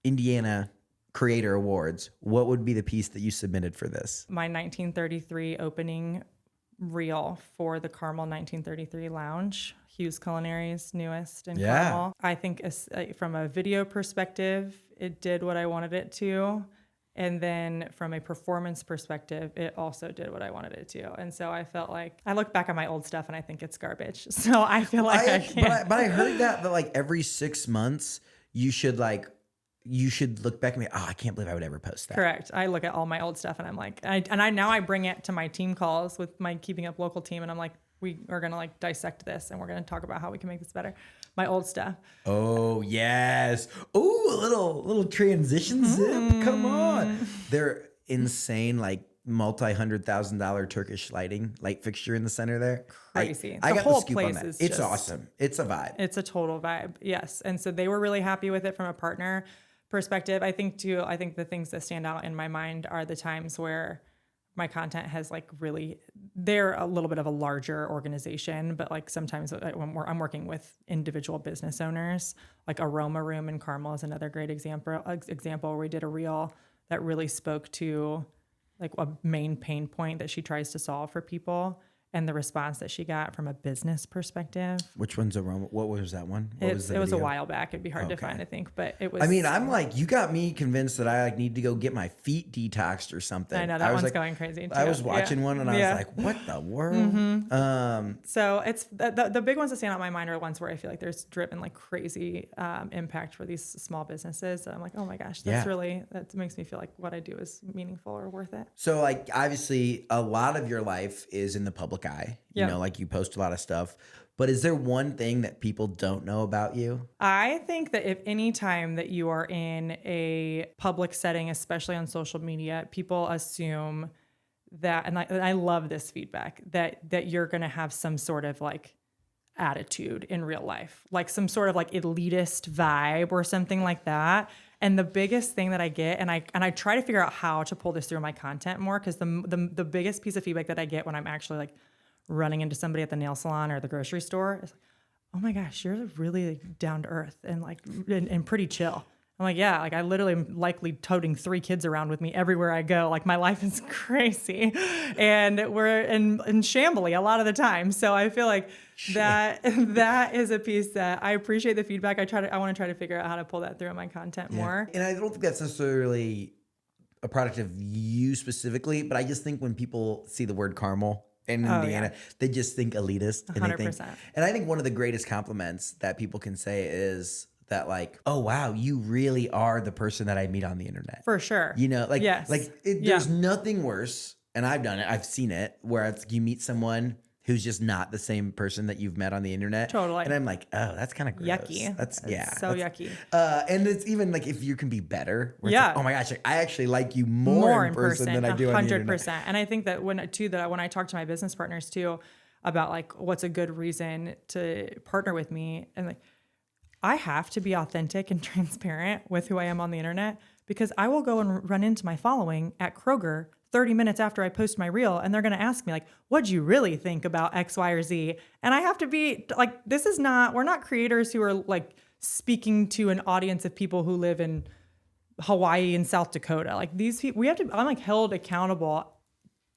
Indiana Creator Awards, what would be the piece that you submitted for this? My 1933 opening reel for the Carmel 1933 Lounge, Hughes Culinary's newest in Carmel. I think from a video perspective, it did what I wanted it to. And then from a performance perspective, it also did what I wanted it to. And so I felt like, I look back at my old stuff and I think it's garbage. So I feel like I can't. But I heard that like every 6 months, you should look back and be, I can't believe I would ever post that. Correct. I look at all my old stuff and I'm like, now I bring it to my team calls with my Keeping Up Local team. And I'm like, we are going to like dissect this and we're going to talk about how we can make this better. My old stuff. Oh, yes. Oh, a little transition zip. Come on. They're insane, like multi-$100,000 Turkish light fixture in the center there. Crazy. I got whole the scoop place on that. is It's just awesome. It's a vibe. It's a total vibe. Yes. And so they were really happy with it from a partner perspective. I think the things that stand out in my mind are the times where my content has like really, they're a little bit of a larger organization, but like sometimes when I'm working with individual business owners, like Aroma Room in Carmel is another great example where we did a reel that really spoke to like a main pain point that she tries to solve for people. And the response that she got from a business perspective. Which one's Aroma? What was that one? It was a while back. It'd be hard to find, I think, but it was. I mean, I'm like, you got me convinced that I like need to go get my feet detoxed or something. I know that one's going crazy too. I was watching one and I was like, what the world? Mm-hmm. So it's the big ones that stand out in my mind are ones where I feel like there's driven like crazy impact for these small businesses. So I'm like, oh my gosh, that makes me feel like what I do is meaningful or worth it. So like, obviously a lot of your life is in the public eye, you know, like you post a lot of stuff, but is there one thing that people don't know about you? I think that if any time that you are in a public setting, especially on social media, people assume that, and I love this feedback, that you're going to have some sort of like attitude in real life, like some sort of like elitist vibe or something like that. And the biggest thing that I get, and I try to figure out how to pull this through my content more, because the biggest piece of feedback that I get when I'm actually like running into somebody at the nail salon or the grocery store is like, oh my gosh, you're really like down to earth and like and pretty chill. I'm like, yeah, like I literally am likely toting 3 kids around with me everywhere I go. Like my life is crazy and we're in shambly a lot of the time. So I feel like that is a piece that I appreciate the feedback. I want to try to figure out how to pull that through in my content more. And I don't think that's necessarily a product of you specifically, but I just think when people see the word Carmel in Indiana, they just think elitist. 100%. And I think one of the greatest compliments that people can say is that like, oh wow, you really are the person that I meet on the internet. For sure. You know, like, there's nothing worse, and I've done it, I've seen it, where it's you meet someone who's just not the same person that you've met on the internet. Totally. And I'm like, oh, that's kind of gross. Yucky. That's yucky. And it's even like if you can be better. Where it's like, oh my gosh, I actually like you more in person than I do on the internet. 100%. And I think that when I talk to my business partners too about like what's a good reason to partner with me, and like I have to be authentic and transparent with who I am on the internet, because I will go and run into my following at Kroger 30 minutes after I post my reel, and they're going to ask me like, what'd you really think about X, Y, or Z? And I have to be like, we're not creators who are like speaking to an audience of people who live in Hawaii and South Dakota. Like these people, I'm like held accountable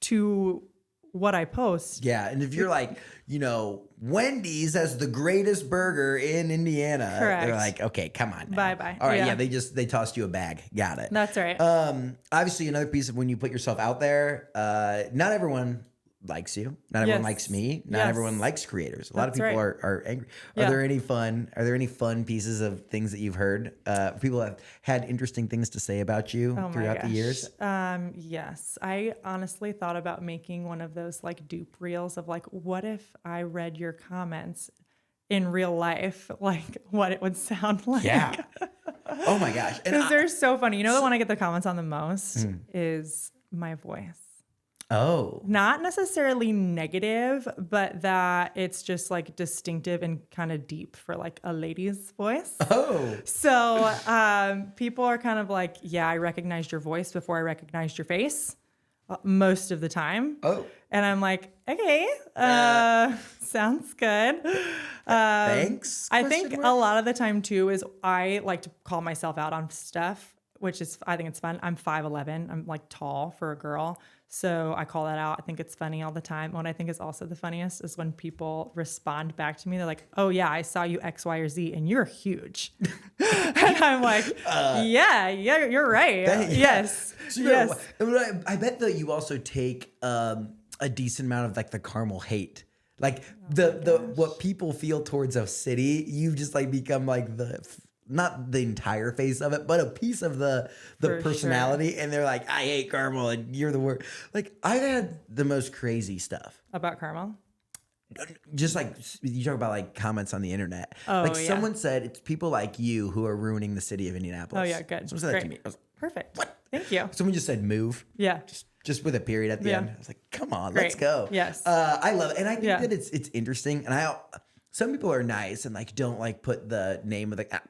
to what I post. Yeah. And if you're like, you know, Wendy's has the greatest burger in Indiana, correct, they're like, okay, come on now. Bye. All right. Yeah. They tossed you a bag. Got it. That's right. Obviously another piece of when you put yourself out there, not everyone likes you. Not everyone likes me. Not everyone likes creators. A lot of people are angry. Are there any fun pieces of things that you've heard? People have had interesting things to say about you throughout the years? Yes. I honestly thought about making one of those like dupe reels of like, what if I read your comments in real life, like what it would sound like. Yeah. Oh my gosh. Because they're so funny. You know, the one I get the comments on the most is my voice. Oh. Not necessarily negative, but that it's just like distinctive and kind of deep for like a lady's voice. Oh. So people are kind of like, yeah, I recognized your voice before I recognized your face most of the time. Oh. And I'm like, okay, sounds good. Thanks? I think a lot of the time too is I like to call myself out on stuff, which is, I think it's fun. I'm 5'11". I'm like tall for a girl. So I call that out. I think it's funny all the time. What I think is also the funniest is when people respond back to me. They're like, oh yeah, I saw you X, Y, or Z and you're huge. And I'm like, yeah, you're right. Yes. So yes. I bet that you also take a decent amount of like the Carmel hate. Like what people feel towards a city, you just like become like not the entire face of it, but a piece of the personality. Sure. And they're like, I hate Carmel and you're the worst. Like I've had the most crazy stuff. About Carmel? Just like you talk about like comments on the internet. Oh, like someone said it's people like you who are ruining the city of Indianapolis. Oh yeah, good. Someone said that to me. I was like, perfect. What? Thank you. Someone just said move. Yeah. Just with a period at the end. I was like, come on, Great. Let's go. Yes. I love it. And I think that it's interesting. And some people are nice and like don't like put the name of the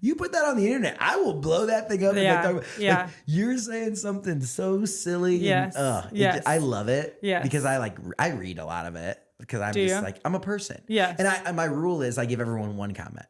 you put that on the internet, I will blow that thing up. Yeah. Like, you're saying something so silly. Yes. And, I love it. Yes. Because I read a lot of it because I'm like I'm a person. Yes. And my rule is I give everyone one comment.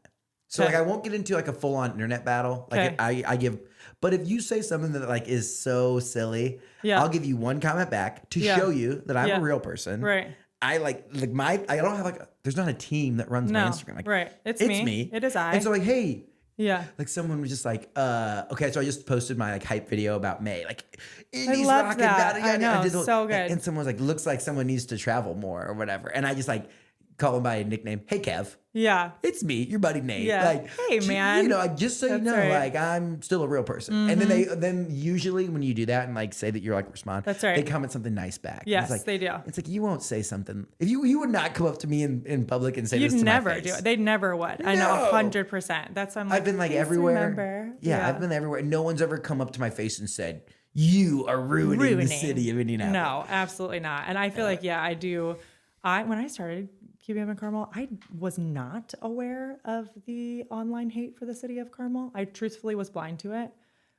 So like I won't get into like a full on internet battle. Like I give, but if you say something that like is so silly, I'll give you one comment back to show you that I'm a real person. Right. I don't have like there's not a team that runs my Instagram. Like, right. It's me. It is I. And so like, hey, yeah. Like someone was just like, okay, so I just posted my like hype video about May. Like I loved that. I know, so good. And someone was like, looks like someone needs to travel more or whatever. And I just like call him by a nickname. Hey, Kev. Yeah. It's me, your buddy Nate. Yeah. Like, hey, man. You know, like, just so you know, like I'm still a real person. Mm-hmm. And then usually when you do that and like say that you're like respond, that's right. They comment something nice back. Yes, like, they do. It's like you won't say something. If you would not come up to me in public and say this to never my face. do it. They never would. No. I know 100%. That's why I'm like, I've been like everywhere. Remember. Yeah, I've been everywhere. No one's ever come up to my face and said, you are ruining the city of Indianapolis. No, absolutely not. And I feel like, I do. When I started QBM in Carmel, I was not aware of the online hate for the city of Carmel. I truthfully was blind to it,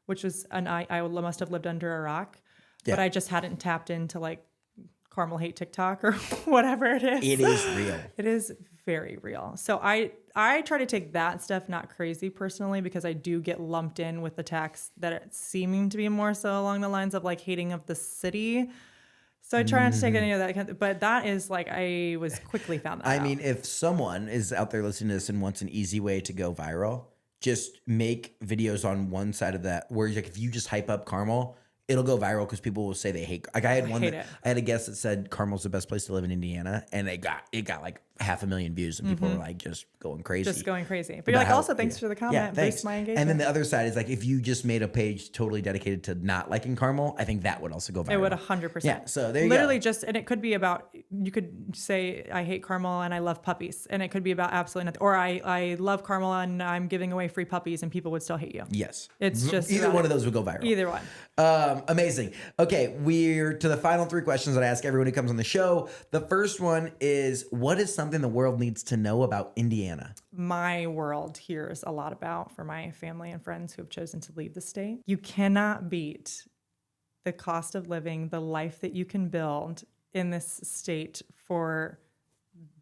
which was I must have lived under a rock, but I just hadn't tapped into like Carmel hate TikTok or whatever it is. It is real. It is very real. So I try to take that stuff not crazy personally because I do get lumped in with attacks that are seeming to be more so along the lines of like hating of the city. So I try not to take any of that, but that is like, I was quickly found that out. I mean, if someone is out there listening to this and wants an easy way to go viral, just make videos on one side of that where like if you just hype up Carmel, it'll go viral because people will say they hate. Like I had a guest that said Carmel's the best place to live in Indiana, and it got like 500,000 views, and people were like just going crazy. But you're like, also thanks for the comment. Yeah, thanks. Boost my engagement. And then the other side is like if you just made a page totally dedicated to not liking Carmel, I think that would also go viral. It would 100%. Yeah. So there you literally go. and it could be about, you could say I hate Carmel and I love puppies, and it could be about absolutely nothing. Or I love Carmel and I'm giving away free puppies, and people would still hate you. Yes. It's just either one of those would go viral. Either one. Amazing. Okay, we're to the final 3 questions that I ask everyone who comes on the show. The first one is, what is something the world needs to know about Indiana? My world hears a lot about for my family and friends who have chosen to leave the state. You cannot beat the cost of living, the life that you can build in this state for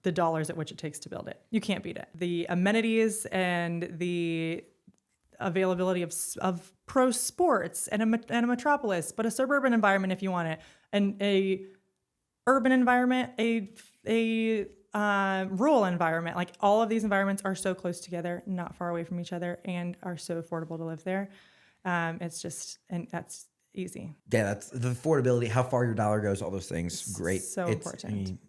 the dollars at which it takes to build it. You can't beat it. The amenities and the availability of pro sports and a metropolis, but a suburban environment if you want it, and a urban environment, a rural environment. Like all of these environments are so close together, not far away from each other, and are so affordable to live there. It's just, and that's easy. Yeah, that's the affordability, how far your dollar goes, all those things. Great. So important.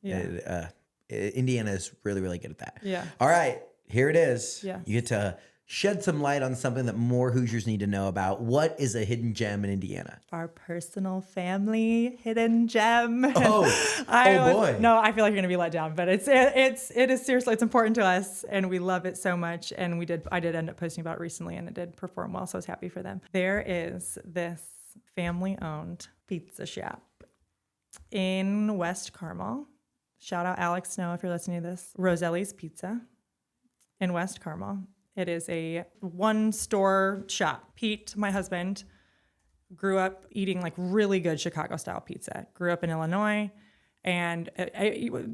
Indiana is really, really good at that. Yeah. All right, here it is. Yeah. You get to shed some light on something that more Hoosiers need to know about. What is a hidden gem in Indiana? Our personal family hidden gem. Oh boy. No, I feel like you're gonna be let down, but it is seriously, it's important to us, and we love it so much. And I did end up posting about it recently, and it did perform well, so I was happy for them. There is this family-owned pizza shop in West Carmel. Shout out Alex Snow if you're listening to this. Roselli's Pizza in West Carmel. It is a one-store shop. Pete, my husband, grew up eating like really good Chicago-style pizza. Grew up in Illinois, and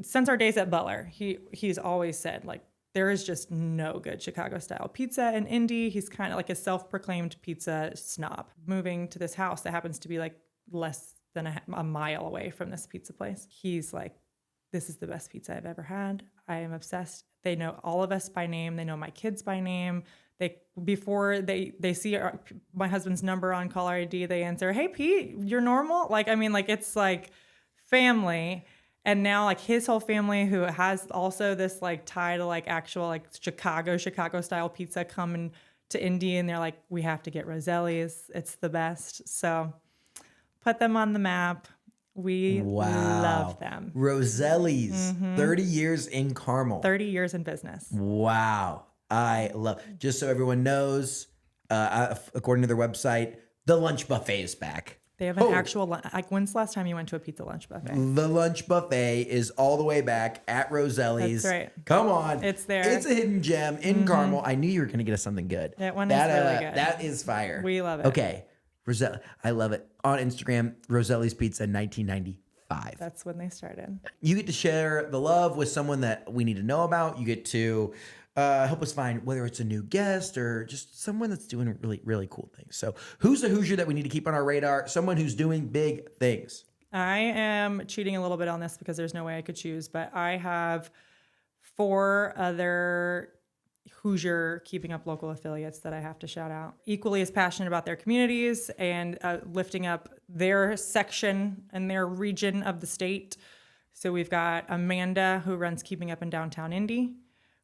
since our days at Butler, he's always said like there is just no good Chicago style pizza in Indy. He's kind of like a self-proclaimed pizza snob. Moving to this house that happens to be like less than a mile away from this pizza place. He's like, this is the best pizza I've ever had. I am obsessed. They know all of us by name. They know my kids by name. Before they see my husband's number on caller ID, they answer, "Hey Pete, you're normal?" Like, I mean, like it's like family. And now like his whole family, who has also this like tie to like actual like Chicago style pizza, coming to Indy, and they're like, we have to get Roselli's. It's the best. So put them on the map. We love them. Roselli's, 30 years in Carmel. 30 years in business. Wow. I love, just so everyone knows, according to their website, the lunch buffet is back. They have an actual, like, when's the last time you went to a pizza lunch buffet? The lunch buffet is all the way back at Roselli's. That's right. Come on. It's there. It's a hidden gem in Carmel. I knew you were going to get us something good. That one is really good. That is fire. We love it. Okay. Roselli, I love it. On Instagram, Roselli's Pizza 1995. That's when they started. You get to share the love with someone that we need to know about. You get to help us find whether it's a new guest or just someone that's doing really, really cool things. So who's a Hoosier that we need to keep on our radar? Someone who's doing big things. I am cheating a little bit on this because there's no way I could choose, but I have 4 other Hoosier keeping up local affiliates that I have to shout out. Equally as passionate about their communities and lifting up their section and their region of the state. So we've got Amanda, who runs Keeping Up in Downtown Indy.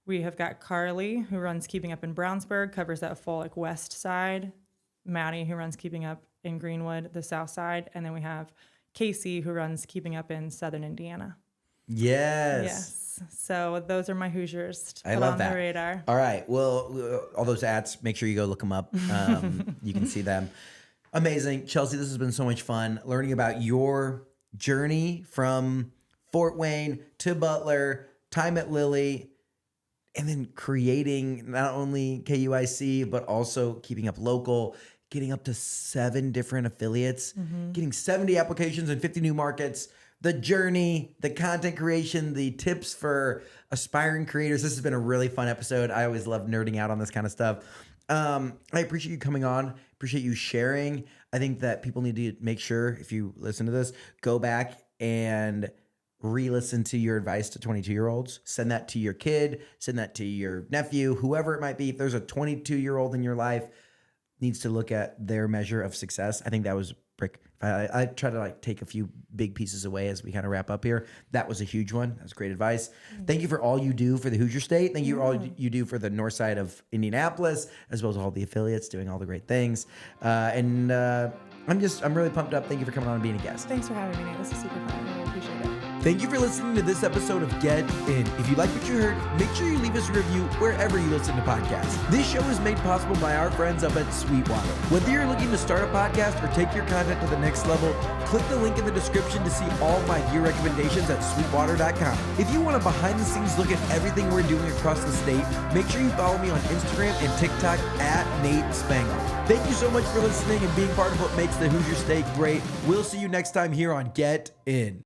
We have got Carly, who runs Keeping Up in Brownsburg, covers that full like west side. Maddie, who runs Keeping Up in Greenwood, the south side. And then we have Casey, who runs Keeping Up in Southern Indiana. Yes. So those are my Hoosiers to put on the radar. All right. Well, all those ads, make sure you go look them up. You can see them. Amazing. Chelsea, this has been so much fun learning about your journey from Fort Wayne to Butler, time at Lilly, and then creating not only KUIC, but also keeping up local, getting up to 7 different affiliates, getting 70 applications in 50 new markets, the journey, the content creation, the tips for aspiring creators. This has been a really fun episode. I always love nerding out on this kind of stuff. I appreciate you coming on. Appreciate you sharing. I think that people need to make sure, if you listen to this, go back and re-listen to your advice to 22-year-olds. Send that to your kid. Send that to your nephew, whoever it might be. If there's a 22-year-old in your life, needs to look at their measure of success. I think that was brick. I try to like take a few big pieces away as we kind of wrap up here. That was a huge one. That was great advice. Thank you for all you do for the Hoosier State. Thank you for all you do for the north side of Indianapolis, as well as all the affiliates doing all the great things. I'm really pumped up. Thank you for coming on and being a guest. Thanks for having me, Nate. This is super fun. I really appreciate it. Thank you for listening to this episode of Get In. If you like what you heard, make sure you leave us a review wherever you listen to podcasts. This show is made possible by our friends up at Sweetwater. Whether you're looking to start a podcast or take your content to the next level, click the link in the description to see all my gear recommendations at sweetwater.com. If you want a behind-the-scenes look at everything we're doing across the state, make sure you follow me on Instagram and TikTok at Nate Spangle. Thank you so much for listening and being part of what makes the Hoosier State great. We'll see you next time here on Get In.